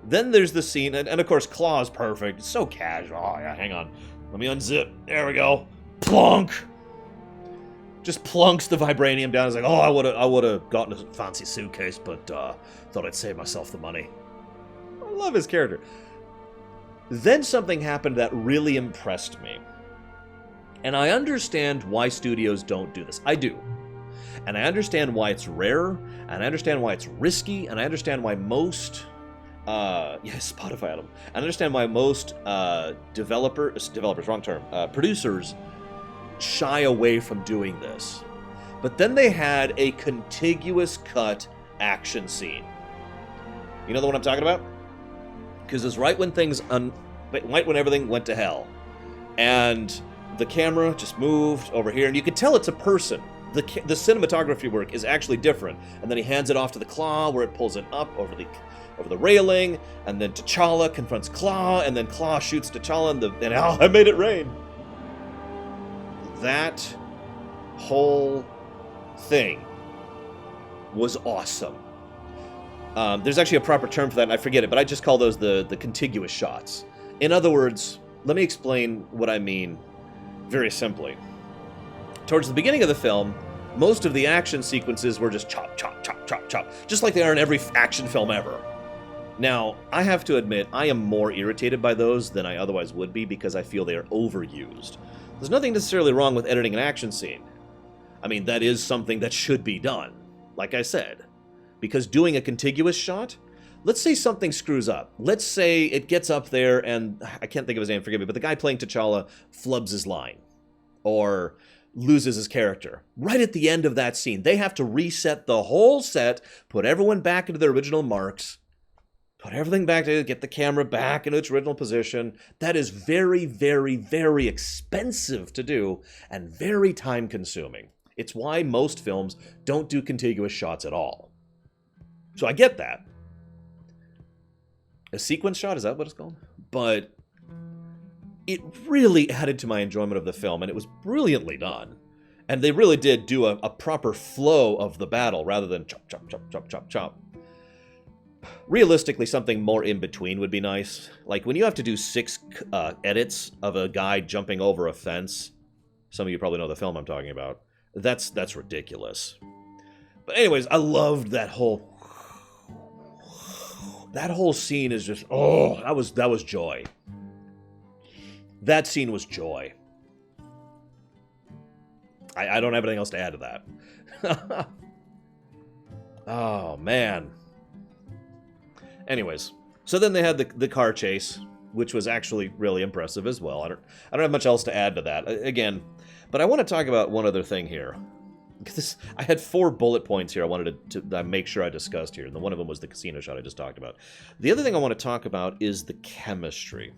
there's the scene, and of course, Claw's perfect. It's so casual. Oh, yeah, hang on. Let me unzip. There we go. Plunk! Just plunks the vibranium down. It's like, oh, I would have gotten a fancy suitcase, but thought I'd save myself the money. I love his character. Then something happened that really impressed me. And I understand why studios don't do this. I do. And I understand why it's rare, and I understand why it's risky, and I understand why most, Spotify Adam. I understand why most producers shy away from doing this. But then they had a contiguous cut action scene. You know the one I'm talking about? Because it's right when right when everything went to hell. And the camera just moved over here, and you could tell it's a person. The cinematography work is actually different. And then he hands it off to the Claw, where it pulls it up over the railing, and then T'Challa confronts Claw, and then Claw shoots T'Challa, and I made it rain. That whole thing was awesome. There's actually a proper term for that, and I forget it, but I just call those the contiguous shots. In other words, let me explain what I mean very simply. Towards the beginning of the film, most of the action sequences were just chop, chop, chop, chop, chop, just like they are in every action film ever. Now, I have to admit, I am more irritated by those than I otherwise would be because I feel they are overused. There's nothing necessarily wrong with editing an action scene. I mean, that is something that should be done, like I said. Because doing a contiguous shot, let's say something screws up. Let's say it gets up there and, I can't think of his name, forgive me, but the guy playing T'Challa flubs his line. Or loses his character. Right at the end of that scene, they have to reset the whole set, put everyone back into their original marks, put everything back to get the camera back into its original position. That is very, very, very expensive to do and very time-consuming. It's why most films don't do contiguous shots at all. So I get that. A sequence shot, is that what it's called? But it really added to my enjoyment of the film, and it was brilliantly done. And they really did do a proper flow of the battle rather than chop, chop, chop, chop, chop, chop. Realistically, something more in between would be nice. Like when you have to do 6 edits of a guy jumping over a fence, some of you probably know the film I'm talking about, that's ridiculous. But anyways, I loved that whole scene is just, oh, that was joy. That scene was joy. I don't have anything else to add to that. Oh, man. Anyways, so then they had the car chase, which was actually really impressive as well. I don't have much else to add to that. Again, but I want to talk about one other thing here. I had 4 bullet points here I wanted to make sure I discussed here, and one of them was the casino shot I just talked about. The other thing I want to talk about is the chemistry.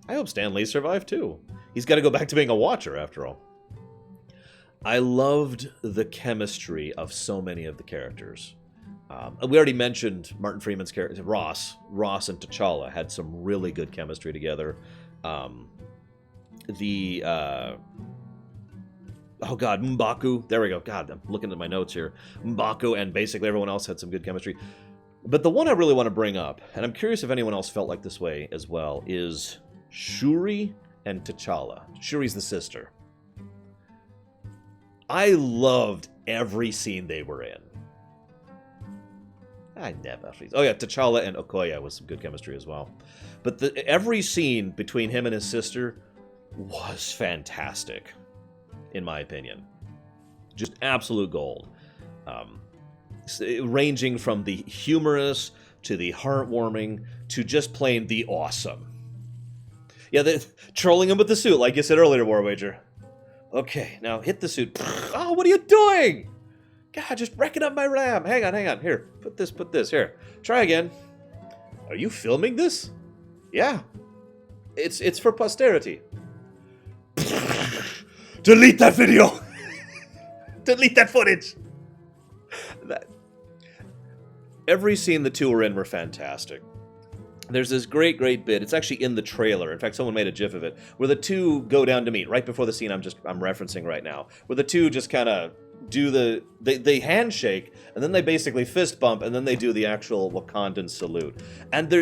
I hope Stan Lee survived too. He's got to go back to being a watcher after all. I loved the chemistry of so many of the characters. We already mentioned Martin Freeman's character, Ross and T'Challa had some really good chemistry together. M'Baku. There we go. God, I'm looking at my notes here. M'Baku and basically everyone else had some good chemistry. But the one I really want to bring up, and I'm curious if anyone else felt like this way as well, is Shuri and T'Challa. Shuri's the sister. I loved every scene they were in. I never. Oh yeah, T'Challa and Okoye was some good chemistry as well. But every scene between him and his sister was fantastic, in my opinion. Just absolute gold. Ranging from the humorous to the heartwarming to just plain the awesome. Yeah, they're trolling him with the suit, like you said earlier, War Wager. Okay, now hit the suit. Oh, what are you doing? God, just wrecking up my RAM. Hang on. Here, put this. Here, try again. Are you filming this? Yeah. It's for posterity. Delete that video. Delete that footage. Every scene the two were in were fantastic. There's this great bit. It's actually in the trailer. In fact, someone made a GIF of it, where the two go down to meet right before the scene I'm referencing right now, where the two just kind of do they handshake, and then they basically fist bump, and then they do the actual Wakandan salute. And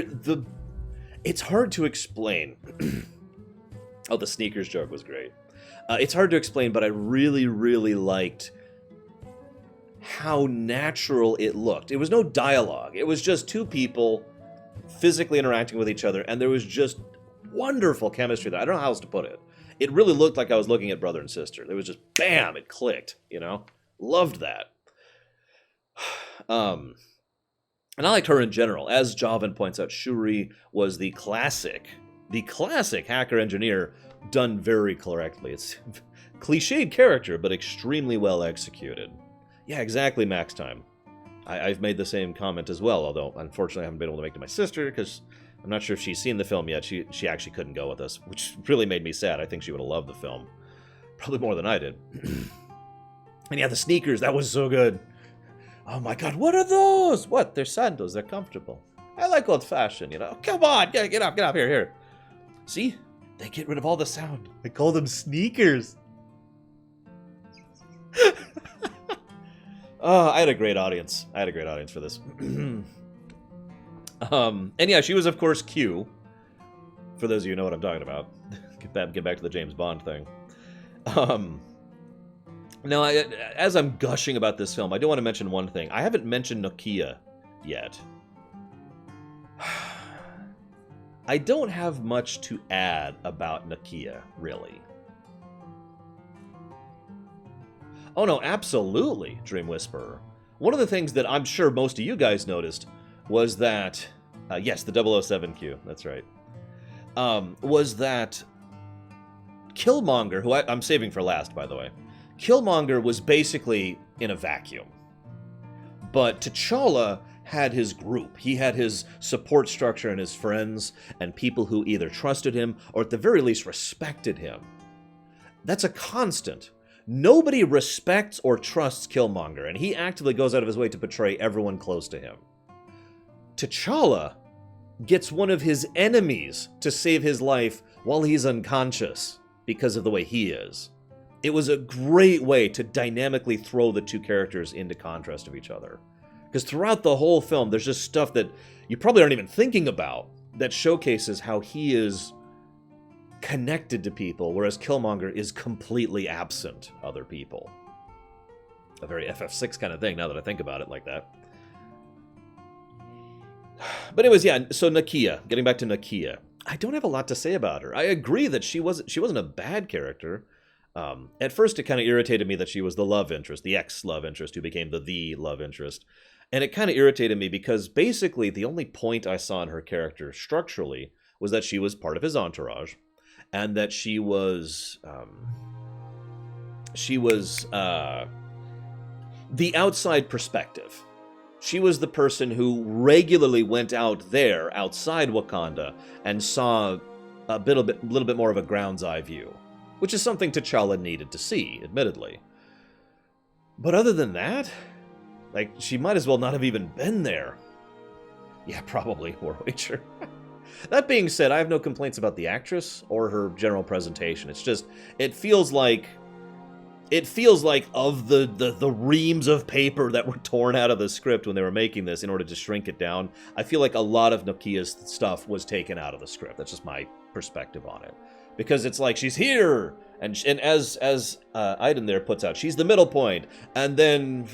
it's hard to explain. Oh, the sneakers joke was great. It's hard to explain, but I really liked how natural it looked. It was no dialogue. It was just two people physically interacting with each other, and there was just wonderful chemistry there. I don't know how else to put it. It really looked like I was looking at brother and sister. There was just, bam, it clicked, you know? Loved that. And I liked her in general. As Javan points out, Shuri was the classic hacker engineer done very correctly. It's cliched character, but extremely well executed. Yeah, exactly, Max Time. I've made the same comment as well, although unfortunately I haven't been able to make it to my sister because I'm not sure if she's seen the film yet. She actually couldn't go with us, which really made me sad. I think she would have loved the film. Probably more than I did. And yeah, the sneakers, that was so good. Oh my god, what are those? What? They're sandals, they're comfortable. I like old fashioned, you know. Come on, get up, here. See? They get rid of all the sound. I call them sneakers. Oh, I had a great audience. For this. And yeah, she was, of course, Q. For those of you who know what I'm talking about. Get back to the James Bond thing. Now, as I'm gushing about this film, I do want to mention one thing. I haven't mentioned Nakia yet. I don't have much to add about Nakia, really. Oh no, absolutely, Dream Whisperer. One of the things that I'm sure most of you guys noticed was that, yes, the 007Q, that's right, was that Killmonger, who I'm saving for last, by the way, Killmonger was basically in a vacuum. But T'Challa had his group. He had his support structure and his friends and people who either trusted him or at the very least respected him. That's a constant. Nobody respects or trusts Killmonger, and he actively goes out of his way to betray everyone close to him. T'Challa gets one of his enemies to save his life while he's unconscious because of the way he is. It was a great way to dynamically throw the two characters into contrast of each other. Because throughout the whole film, there's just stuff that you probably aren't even thinking about that showcases how he is connected to people, whereas Killmonger is completely absent other people. A very FF6 kind of thing, now that I think about it like that. But anyways, yeah, so Nakia, getting back to Nakia. I don't have a lot to say about her. I agree that she wasn't a bad character. At first, it kind of irritated me that she was the love interest, the ex-love interest, who became the love interest. And it kind of irritated me because basically the only point I saw in her character structurally was that she was part of his entourage, and that she was the outside perspective. She was the person who regularly went out there, outside Wakanda, and saw a little bit more of a ground's eye view, which is something T'Challa needed to see, admittedly. But other than that, like, she might as well not have even been there. Yeah, probably, War Wager. That being said, I have no complaints about the actress or her general presentation. It's just, it feels like of the reams of paper that were torn out of the script when they were making this in order to shrink it down, I feel like a lot of Nakia's stuff was taken out of the script. That's just my perspective on it. Because it's like, she's here, And as Aiden there puts out, she's the middle point, and then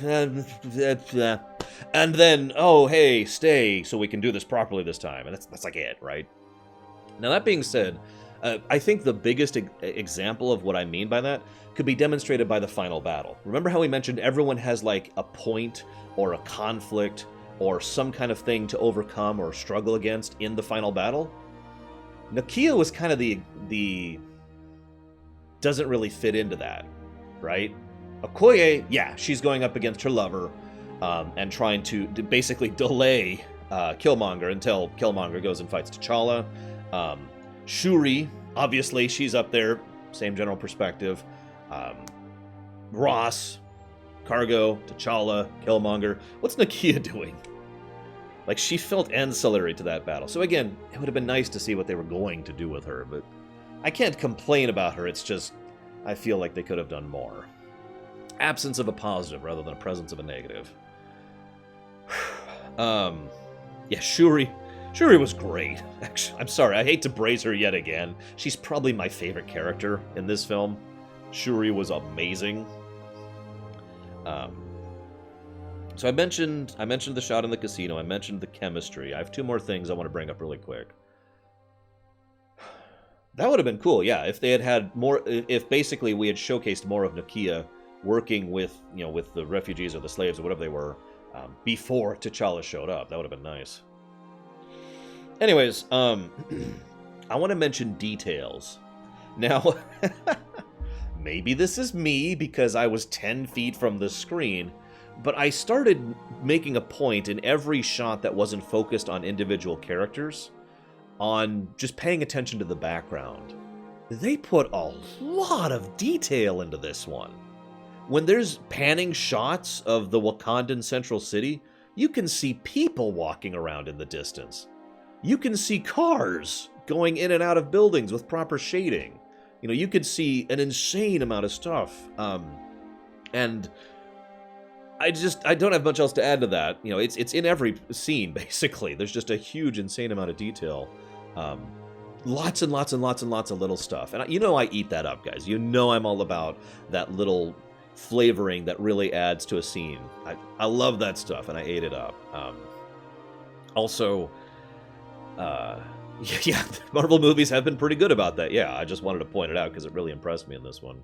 oh hey, stay so we can do this properly this time, and that's like it, right? Now that being said, I think the biggest example of what I mean by that could be demonstrated by the final battle. Remember how we mentioned everyone has like a point or a conflict or some kind of thing to overcome or struggle against in the final battle? Nakia was kind of the doesn't really fit into that, right? Okoye, yeah, she's going up against her lover and trying to basically delay Killmonger until Killmonger goes and fights T'Challa. Shuri, obviously, she's up there, same general perspective. Ross, Cargo, T'Challa, Killmonger. What's Nakia doing? Like, she felt ancillary to that battle. So again, it would have been nice to see what they were going to do with her, but I can't complain about her. It's just, I feel like they could have done more. Absence of a positive rather than a presence of a negative. Yeah, Shuri was great. Actually, I'm sorry, I hate to praise her yet again. She's probably my favorite character in this film. Shuri was amazing. So I mentioned the shot in the casino. I mentioned the chemistry. I have two more things I want to bring up really quick. That would have been cool, yeah, if they had more. If basically we had showcased more of Nakia working with, with the refugees or the slaves or whatever they were before T'Challa showed up. That would have been nice. Anyways, I want to mention details. Now, maybe this is me because I was 10 feet from the screen, but I started making a point in every shot that wasn't focused on individual characters on just paying attention to the background. They put a lot of detail into this one. When there's panning shots of the Wakandan central city, you can see people walking around in the distance. You can see cars going in and out of buildings with proper shading. You could see an insane amount of stuff. And I don't have much else to add to that. It's in every scene, basically. There's just a huge, insane amount of detail. Lots and lots and lots and lots of little stuff. And I eat that up, guys. I'm all about that little flavoring that really adds to a scene. I love that stuff, and I ate it up. Also, yeah, Marvel movies have been pretty good about that. Yeah, I just wanted to point it out because it really impressed me in this one.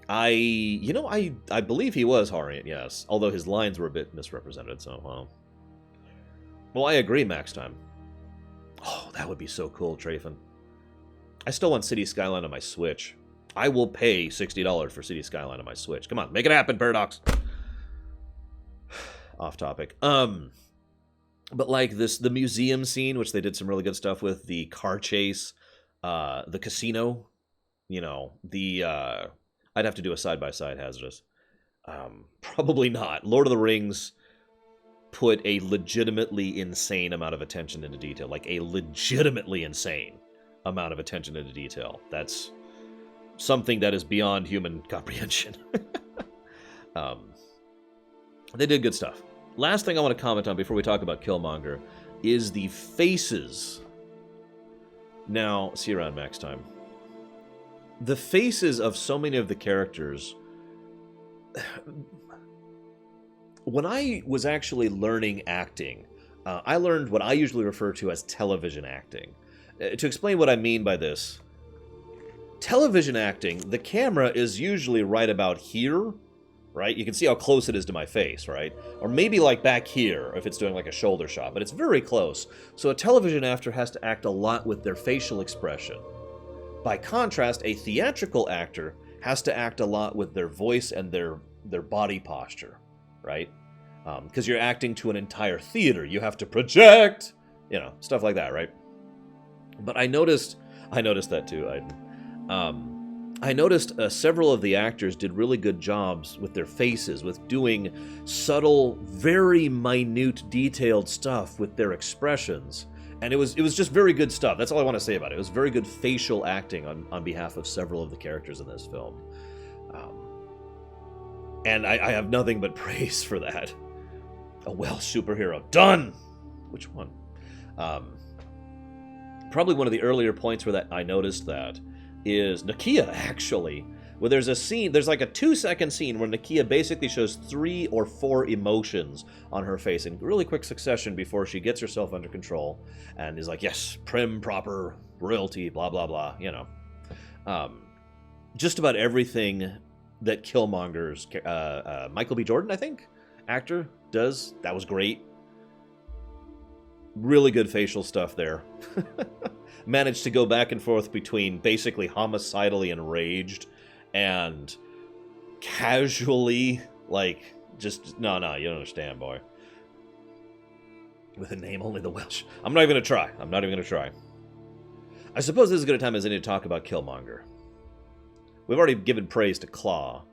I believe he was Horian, yes. Although his lines were a bit misrepresented, so, well, I agree, Max Time. Oh, that would be so cool, Trafin. I still want City Skyline on my Switch. I will pay $60 for City Skyline on my Switch. Come on, make it happen, Paradox. Off topic. But like the museum scene, which they did some really good stuff with, the car chase, the casino, I'd have to do a side-by-side hazardous. Probably not. Lord of the Rings put a legitimately insane amount of attention into detail. Like a legitimately insane amount of attention into detail. That's something that is beyond human comprehension. They did good stuff. Last thing I want to comment on before we talk about Killmonger is the faces. Now, see you around, Max Time. The faces of so many of the characters. When I was actually learning acting, I learned what I usually refer to as television acting. To explain what I mean by this, television acting, the camera is usually right about here, right? You can see how close it is to my face, right? Or maybe like back here, if it's doing like a shoulder shot, but it's very close. So a television actor has to act a lot with their facial expression. By contrast, a theatrical actor has to act a lot with their voice and their body posture, right? Because you're acting to an entire theater. You have to project, stuff like that, right? But I noticed that too. I noticed several of the actors did really good jobs with their faces, with doing subtle, very minute, detailed stuff with their expressions. And it was just very good stuff. That's all I want to say about it. It was very good facial acting on behalf of several of the characters in this film. And I have nothing but praise for that. A Welsh superhero. Done! Which one? Probably one of the earlier points where I noticed that is Nakia, actually. Where there's a scene, there's like a 2-second scene where Nakia basically shows 3 or 4 emotions on her face in really quick succession before she gets herself under control and is like, yes, prim, proper, royalty, blah, blah, blah, you know. Just about everything that Killmonger's Michael B. Jordan, I think, actor, does. That was great. Really good facial stuff there. Managed to go back and forth between basically homicidally enraged and casually, like, just, no, you don't understand, boy. With a name only the Welsh. I'm not even going to try. I'm not even going to try. I suppose this is as good a time as any to talk about Killmonger. We've already given praise to Claw.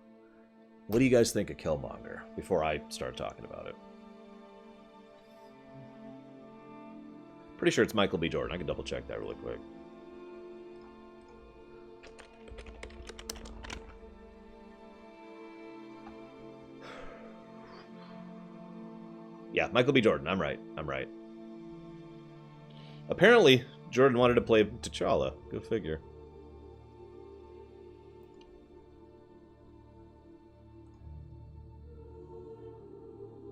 What do you guys think of Killmonger before I start talking about it? Pretty sure it's Michael B. Jordan. I can double check that really quick. Yeah, Michael B. Jordan. I'm right. Apparently, Jordan wanted to play T'Challa. Go figure.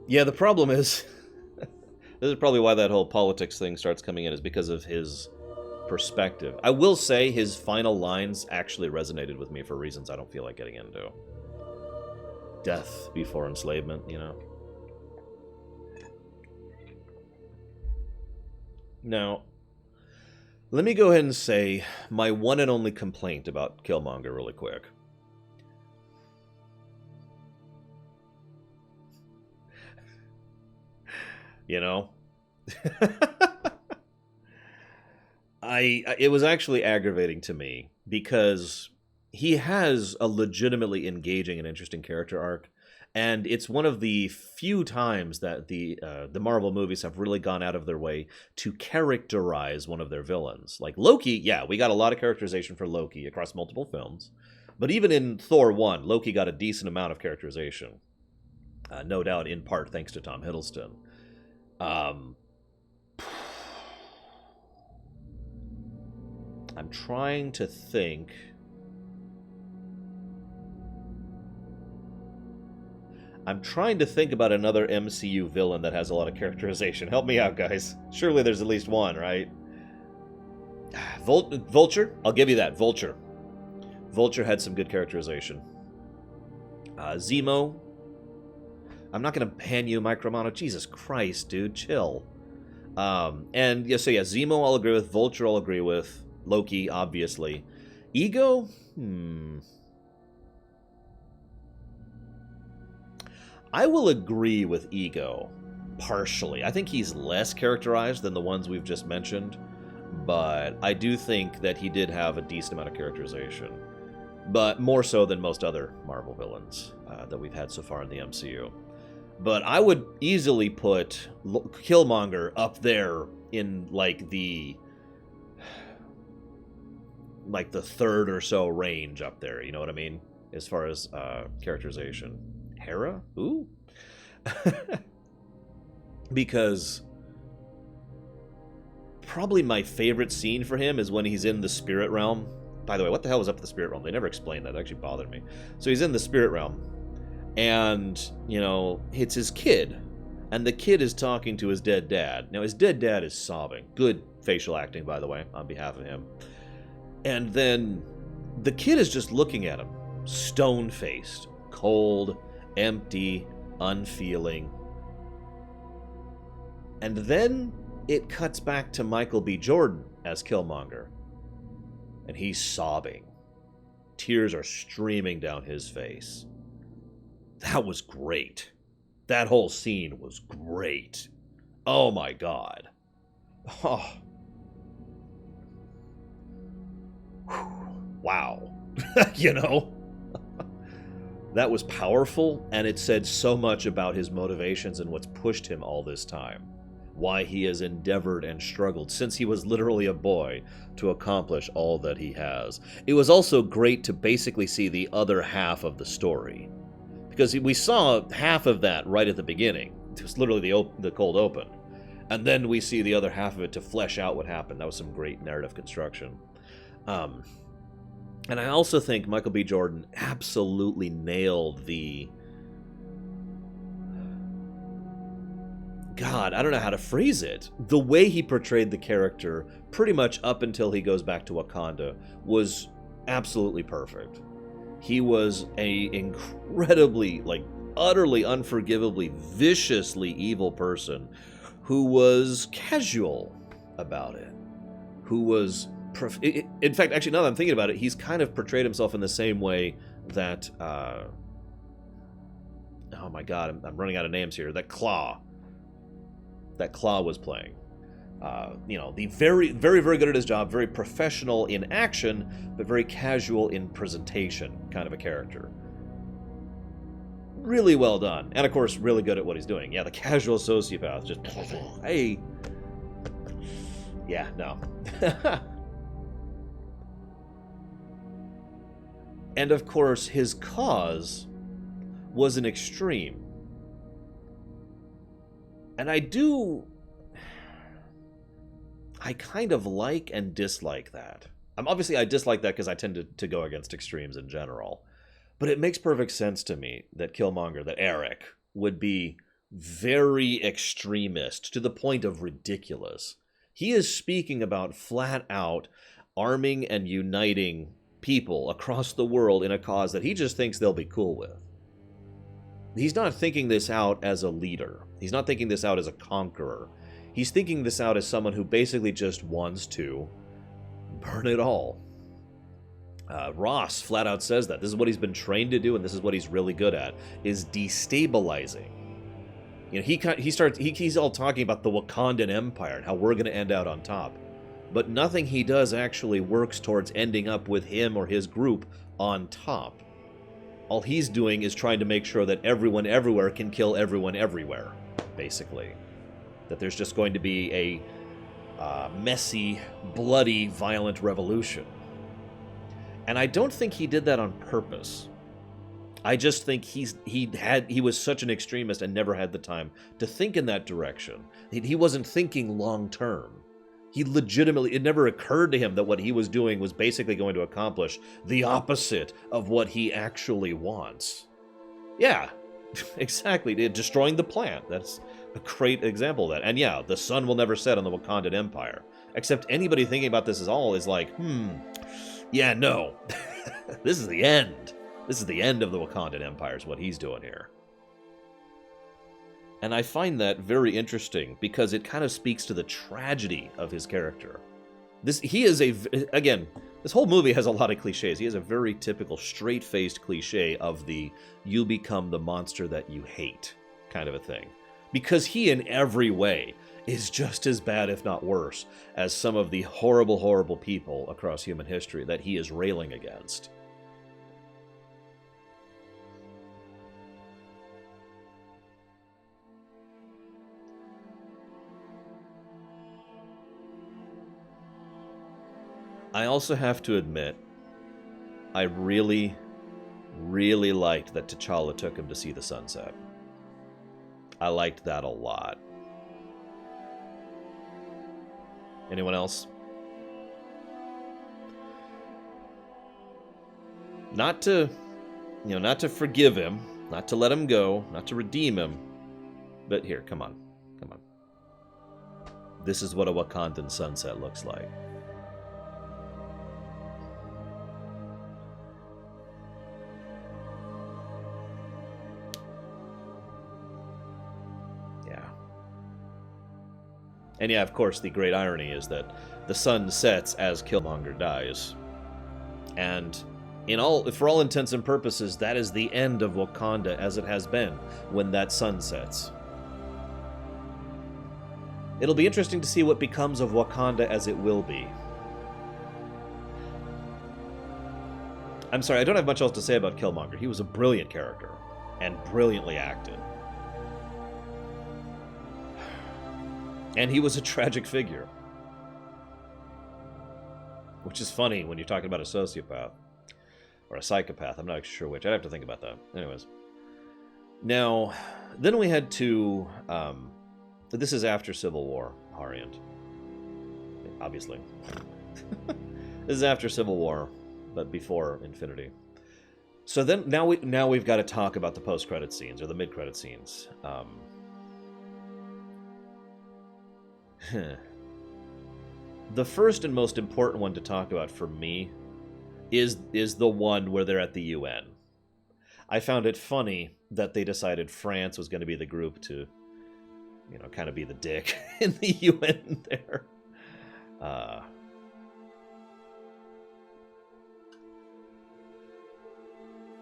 Yeah, the problem is... this is probably why that whole politics thing starts coming in, is because of his perspective. I will say his final lines actually resonated with me for reasons I don't feel like getting into. Death before enslavement, you know. Now, let me go ahead and say my one and only complaint about Killmonger really quick. You know? It was actually aggravating to me because he has a legitimately engaging and interesting character arc, and it's one of the few times that the Marvel movies have really gone out of their way to characterize one of their villains. Like Loki, yeah, we got a lot of characterization for Loki across multiple films, but even in Thor 1, Loki got a decent amount of characterization. No doubt in part thanks to Tom Hiddleston. I'm trying to think. I'm trying to think about another MCU villain that has a lot of characterization. Help me out, guys. Surely there's at least one, right? Vulture? I'll give you that. Vulture. Vulture had some good characterization. Zemo. I'm not going to pan you Micromono. Jesus Christ, dude. Chill. And, yeah, so yeah, Zemo I'll agree with. Vulture I'll agree with. Loki, obviously. Ego? I will agree with Ego, partially. I think he's less characterized than the ones we've just mentioned, but I do think that he did have a decent amount of characterization. But more so than most other Marvel villains that we've had so far in the MCU. But I would easily put Killmonger up there in, like, the third or so range up there, you know what I mean? As far as characterization. Hera? Ooh. Because probably my favorite scene for him is when he's in the spirit realm. By the way, what the hell was up with the spirit realm? They never explained that. It actually bothered me. So he's in the spirit realm, and, you know, it's his kid, and the kid is talking to his dead dad. Now, his dead dad is sobbing. Good facial acting, by the way, on behalf of him. And then the kid is just looking at him, stone-faced, cold, empty, unfeeling. And then it cuts back to Michael B. Jordan as Killmonger. And he's sobbing. Tears are streaming down his face. That was great. That whole scene was great. Oh my God. Oh. Wow. You know? That was powerful, and it said so much about his motivations and what's pushed him all this time. Why he has endeavored and struggled since he was literally a boy to accomplish all that he has. It was also great to basically see the other half of the story, because we saw half of that right at the beginning. It was literally the cold open, and then we see the other half of it to flesh out what happened. That was some great narrative construction. And I also think Michael B. Jordan absolutely nailed the... God, I don't know how to phrase it. The way he portrayed the character, pretty much up until he goes back to Wakanda, was absolutely perfect. He was a incredibly, like, utterly unforgivably, viciously evil person who was casual about it, who was... In fact, actually, now that I'm thinking about it, he's kind of portrayed himself in the same way that... oh my god, I'm running out of names here. That Claw was playing. You know, the very, very, very good at his job, very professional in action, but very casual in presentation kind of a character. Really well done. And of course, really good at what he's doing. Yeah, the casual sociopath, just, hey. Yeah, no. And of course, his cause was an extreme. And I kind of like and dislike that. Obviously, I dislike that because I tend to go against extremes in general. But it makes perfect sense to me that Killmonger, that Eric, would be very extremist to the point of ridiculous. He is speaking about flat out arming and uniting people across the world in a cause that he just thinks they'll be cool with. He's not thinking this out as a leader. He's not thinking this out as a conqueror. He's thinking this out as someone who basically just wants to burn it all. Ross flat out says that. This is what he's been trained to do, and this is what he's really good at, is destabilizing. You know, he's all talking about the Wakandan Empire and how we're going to end out on top. But nothing he does actually works towards ending up with him or his group on top. All he's doing is trying to make sure that everyone everywhere can kill everyone everywhere, basically. That there's just going to be a messy, bloody, violent revolution. And I don't think he did that on purpose. I just think he was such an extremist and never had the time to think in that direction. He wasn't thinking long term. He legitimately, it never occurred to him that what he was doing was basically going to accomplish the opposite of what he actually wants. Yeah, exactly. Destroying the plant. That's a great example of that. And yeah, the sun will never set on the Wakandan Empire. Except anybody thinking about this is like, yeah, no. This is the end. This is the end of the Wakandan Empire is what he's doing here. And I find that very interesting because it kind of speaks to the tragedy of his character. This whole movie has a lot of cliches. He has a very typical straight-faced cliche of the you become the monster that you hate kind of a thing. Because he in every way is just as bad, if not worse, as some of the horrible, horrible people across human history that he is railing against. I also have to admit, I really, really liked that T'Challa took him to see the sunset. I liked that a lot. Anyone else? Not to forgive him, not to let him go, not to redeem him, but here, come on. This is what a Wakandan sunset looks like. And yeah, of course, the great irony is that the sun sets as Killmonger dies. And for all intents and purposes, that is the end of Wakanda as it has been when that sun sets. It'll be interesting to see what becomes of Wakanda as it will be. I'm sorry, I don't have much else to say about Killmonger. He was a brilliant character, and brilliantly acted. And he was a tragic figure. Which is funny when you're talking about a sociopath. Or a psychopath, I'm not sure which. I'd have to think about that. Anyways. Now, then we had to... this is after Civil War, Harriant. Obviously. This is after Civil War. but before Infinity. So then now we've got to talk about the post-credit scenes or the mid-credit scenes. The first and most important one to talk about for me is the one where they're at the UN. I found it funny that they decided France was going to be the group to, kind of be the dick in the UN there.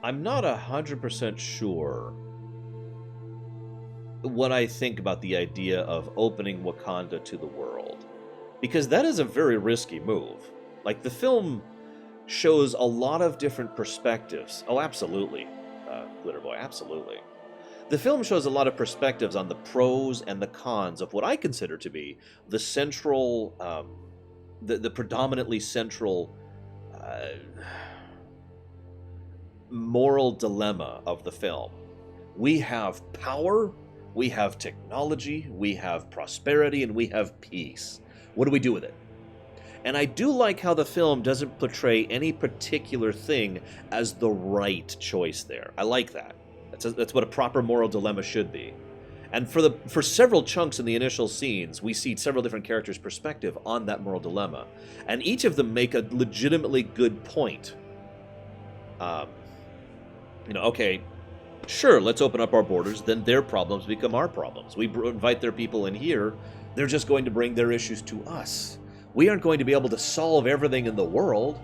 I'm not 100% sure what I think about the idea of opening Wakanda to the world, because that is a very risky move. Like, the film shows a lot of different perspectives. Oh, absolutely, Glitter Boy, absolutely. The film shows a lot of perspectives on the pros and the cons of what I consider to be the central, the predominantly central moral dilemma of the film. We have power, we have technology, we have prosperity, and we have peace. What do we do with it? And I do like how the film doesn't portray any particular thing as the right choice there. I like that. That's what a proper moral dilemma should be. And for several chunks in the initial scenes, we see several different characters' perspective on that moral dilemma. And each of them make a legitimately good point. Okay, sure, let's open up our borders, then their problems become our problems. We invite their people in here, they're just going to bring their issues to us. We aren't going to be able to solve everything in the world,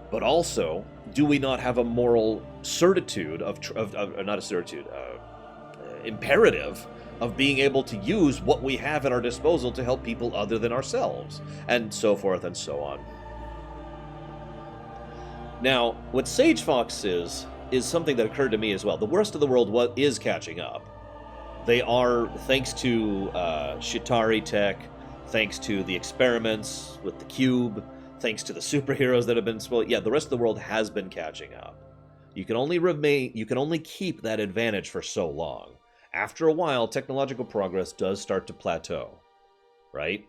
but also, do we not have a moral certitude imperative of being able to use what we have at our disposal to help people other than ourselves, and so forth and so on. Now, what Sage Fox is something that occurred to me as well. The rest of the world is catching up. They are, thanks to Chitauri tech, thanks to the experiments with the cube, thanks to the superheroes that have been spoiled. Yeah, the rest of the world has been catching up. You can only keep that advantage for so long. After a while, technological progress does start to plateau, right?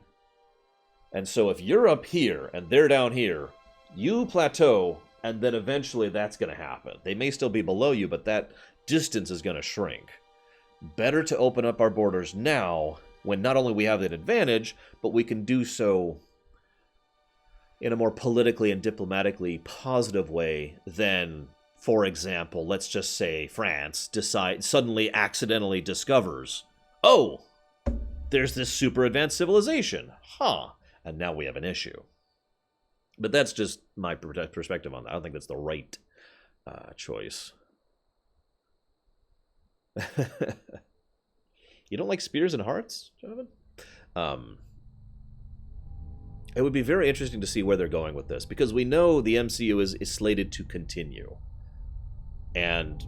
And so if you're up here and they're down here, you plateau, and then eventually that's going to happen. They may still be below you, but that distance is going to shrink. Better to open up our borders now, when not only we have that advantage, but we can do so in a more politically and diplomatically positive way than, for example, let's just say France suddenly accidentally discovers, oh, there's this super advanced civilization, and now we have an issue. But that's just my perspective on that. I don't think that's the right choice. You don't like spears and hearts, Jonathan? It would be very interesting to see where they're going with this, because we know the MCU is slated to continue. And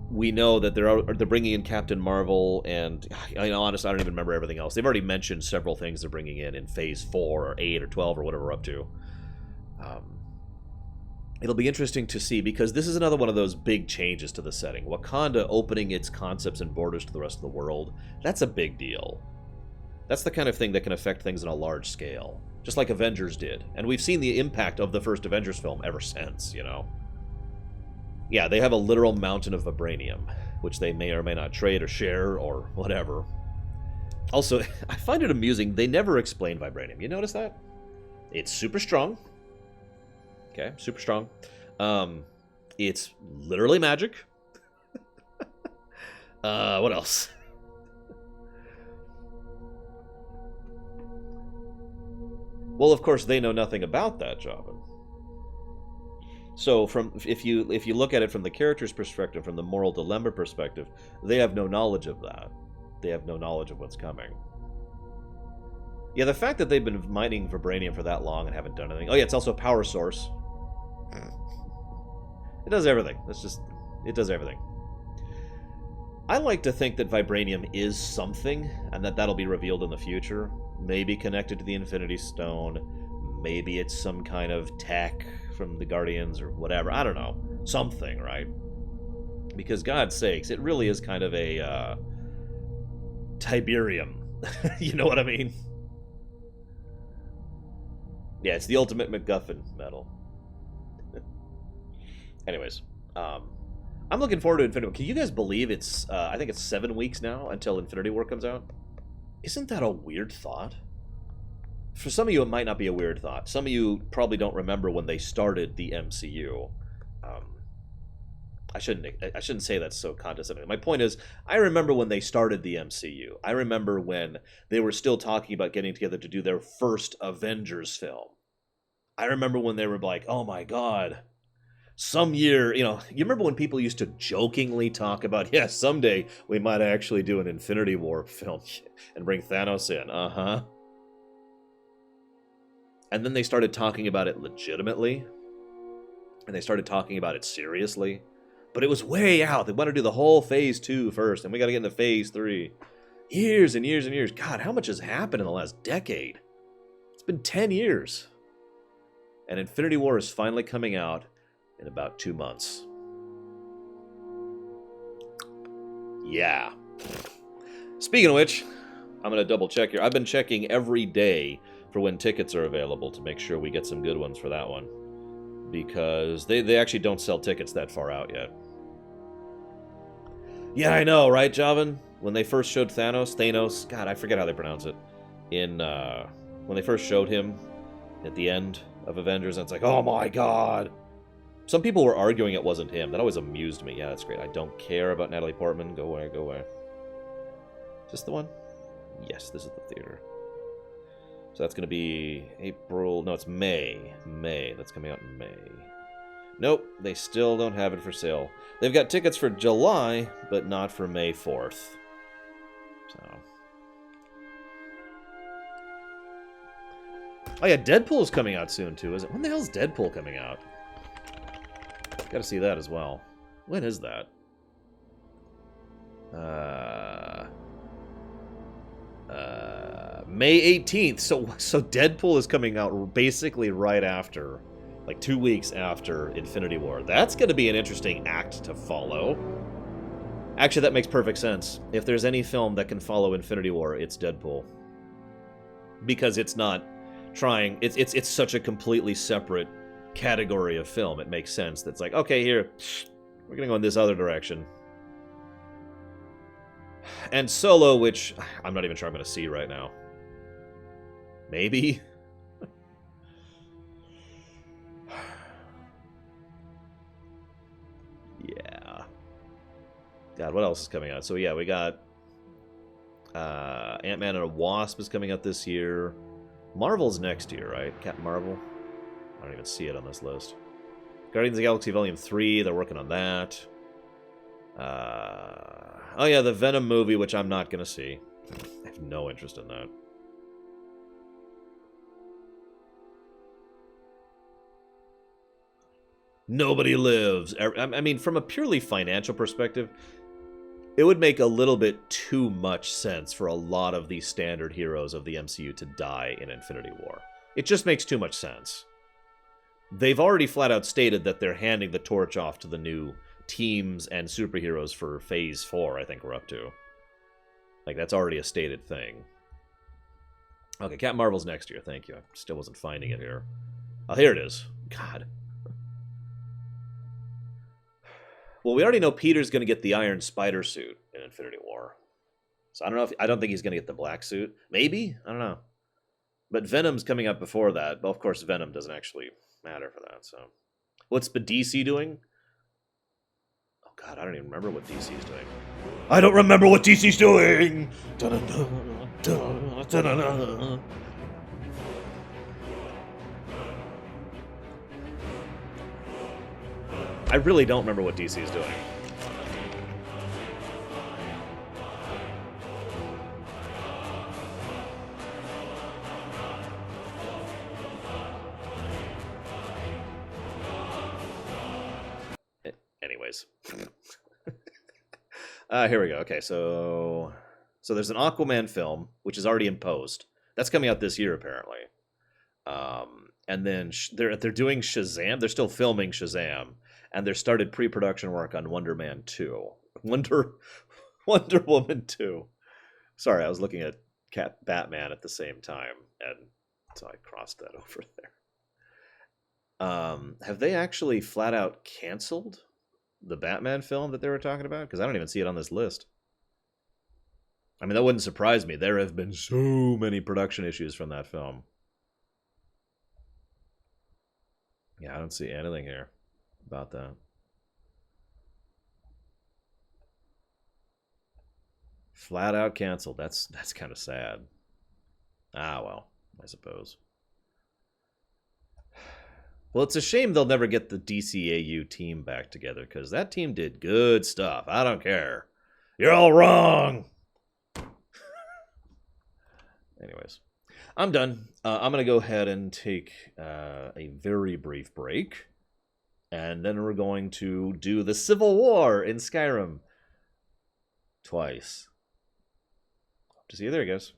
we know that they're bringing in Captain Marvel, and honestly, I don't even remember everything else. They've already mentioned several things they're bringing in Phase 4 or 8 or 12 or whatever we're up to. It'll be interesting to see, because this is another one of those big changes to the setting. Wakanda opening its concepts and borders to the rest of the world, that's a big deal. That's the kind of thing that can affect things on a large scale, just like Avengers did. And we've seen the impact of the first Avengers film ever since, Yeah, they have a literal mountain of vibranium, which they may or may not trade or share or whatever. Also, I find it amusing, they never explain vibranium. You notice that? It's super strong. Okay, super strong. It's literally magic. What else? Well, of course, they know nothing about that, Jobin. So, if you look at it from the character's perspective, from the moral dilemma perspective, they have no knowledge of that. They have no knowledge of what's coming. Yeah, the fact that they've been mining vibranium for that long and haven't done anything. Oh yeah, it's also a power source. It does everything. It does everything. I like to think that vibranium is something, and that'll be revealed in the future. Maybe connected to the Infinity Stone. Maybe it's some kind of tech from the Guardians or whatever. I don't know. Something, right? Because, God's sakes, it really is kind of a Tiberium. You know what I mean? Yeah, it's the ultimate MacGuffin metal. Anyways, I'm looking forward to Infinity War. Can you guys believe it's, I think it's 7 weeks now until Infinity War comes out? Isn't that a weird thought? For some of you, it might not be a weird thought. Some of you probably don't remember when they started the MCU. I shouldn't say that so condescending. My point is, I remember when they started the MCU. I remember when they were still talking about getting together to do their first Avengers film. I remember when they were like, "Oh my God, some year," you remember when people used to jokingly talk about, "Yeah, someday we might actually do an Infinity War film and bring Thanos in." Uh-huh. And then they started talking about it legitimately, and they started talking about it seriously. But it was way out. They want to do the whole phase 2 first, and we got to get into phase 3. Years and years and years. God, how much has happened in the last decade? It's been 10 years. And Infinity War is finally coming out in about 2 months. Yeah. Speaking of which, I'm going to double check here. I've been checking every day for when tickets are available to make sure we get some good ones for that one. Because they actually don't sell tickets that far out yet. Yeah, I know, right, Javan? When they first showed Thanos, God, I forget how they pronounce it. When they first showed him at the end of Avengers, and it's like, oh my God. Some people were arguing it wasn't him. That always amused me. Yeah, that's great. I don't care about Natalie Portman. Go away, go away. Is this the one? Yes, this is the theater. So that's going to be April. No, it's May. May. That's coming out in May. Nope, they still don't have it for sale. They've got tickets for July, but not for May 4th. So. Oh yeah, Deadpool's coming out soon too, is it? When the hell's Deadpool coming out? Gotta see that as well. When is that? May 18th. So Deadpool is coming out basically right after, like 2 weeks after Infinity War. That's going to be an interesting act to follow. Actually, that makes perfect sense. If there's any film that can follow Infinity War, it's Deadpool. Because it's not trying... It's such a completely separate category of film. It makes sense. That's like, okay, here, we're going to go in this other direction. And Solo, which I'm not even sure I'm going to see right now. Maybe? Yeah. God, what else is coming out? So yeah, we got Ant-Man and a Wasp is coming out this year. Marvel's next year, right? Captain Marvel? I don't even see it on this list. Guardians of the Galaxy Volume 3, they're working on that. Oh yeah, the Venom movie, which I'm not going to see. I have no interest in that. Nobody lives. I mean, from a purely financial perspective, it would make a little bit too much sense for a lot of these standard heroes of the MCU to die in Infinity War. It just makes too much sense. They've already flat out stated that they're handing the torch off to the new teams and superheroes for Phase 4, I think we're up to. Like, that's already a stated thing. Okay, Captain Marvel's next year, thank you. I still wasn't finding it here. Oh, here it is. God. Well, we already know Peter's going to get the Iron Spider suit in Infinity War. So I don't think he's going to get the black suit. Maybe? I don't know. But Venom's coming up before that. Well, of course, Venom doesn't actually matter for that, so. What's the DC doing? Oh, God, I don't even remember what DC's doing. I don't remember what DC's doing! I really don't remember what DC's doing. Anyways. Here we go. Okay, so there's an Aquaman film, which is already in post. That's coming out this year, apparently. And then they're doing Shazam. They're still filming Shazam. And they're started pre-production work on Wonder Man 2. Wonder Woman 2. Sorry, I was looking at Batman at the same time, and so I crossed that over there. Have they actually flat out canceled the Batman film that they were talking about? Because I don't even see it on this list. I mean, that wouldn't surprise me. There have been so many production issues from that film. Yeah, I don't see anything here about that. Flat out canceled. That's kind of sad. Ah, well, I suppose. Well, it's a shame they'll never get the DCAU team back together, because that team did good stuff. I don't care. You're all wrong. Anyways, I'm done. I'm going to go ahead and take a very brief break. And then we're going to do the Civil War in Skyrim twice. Hope to see you there, guys.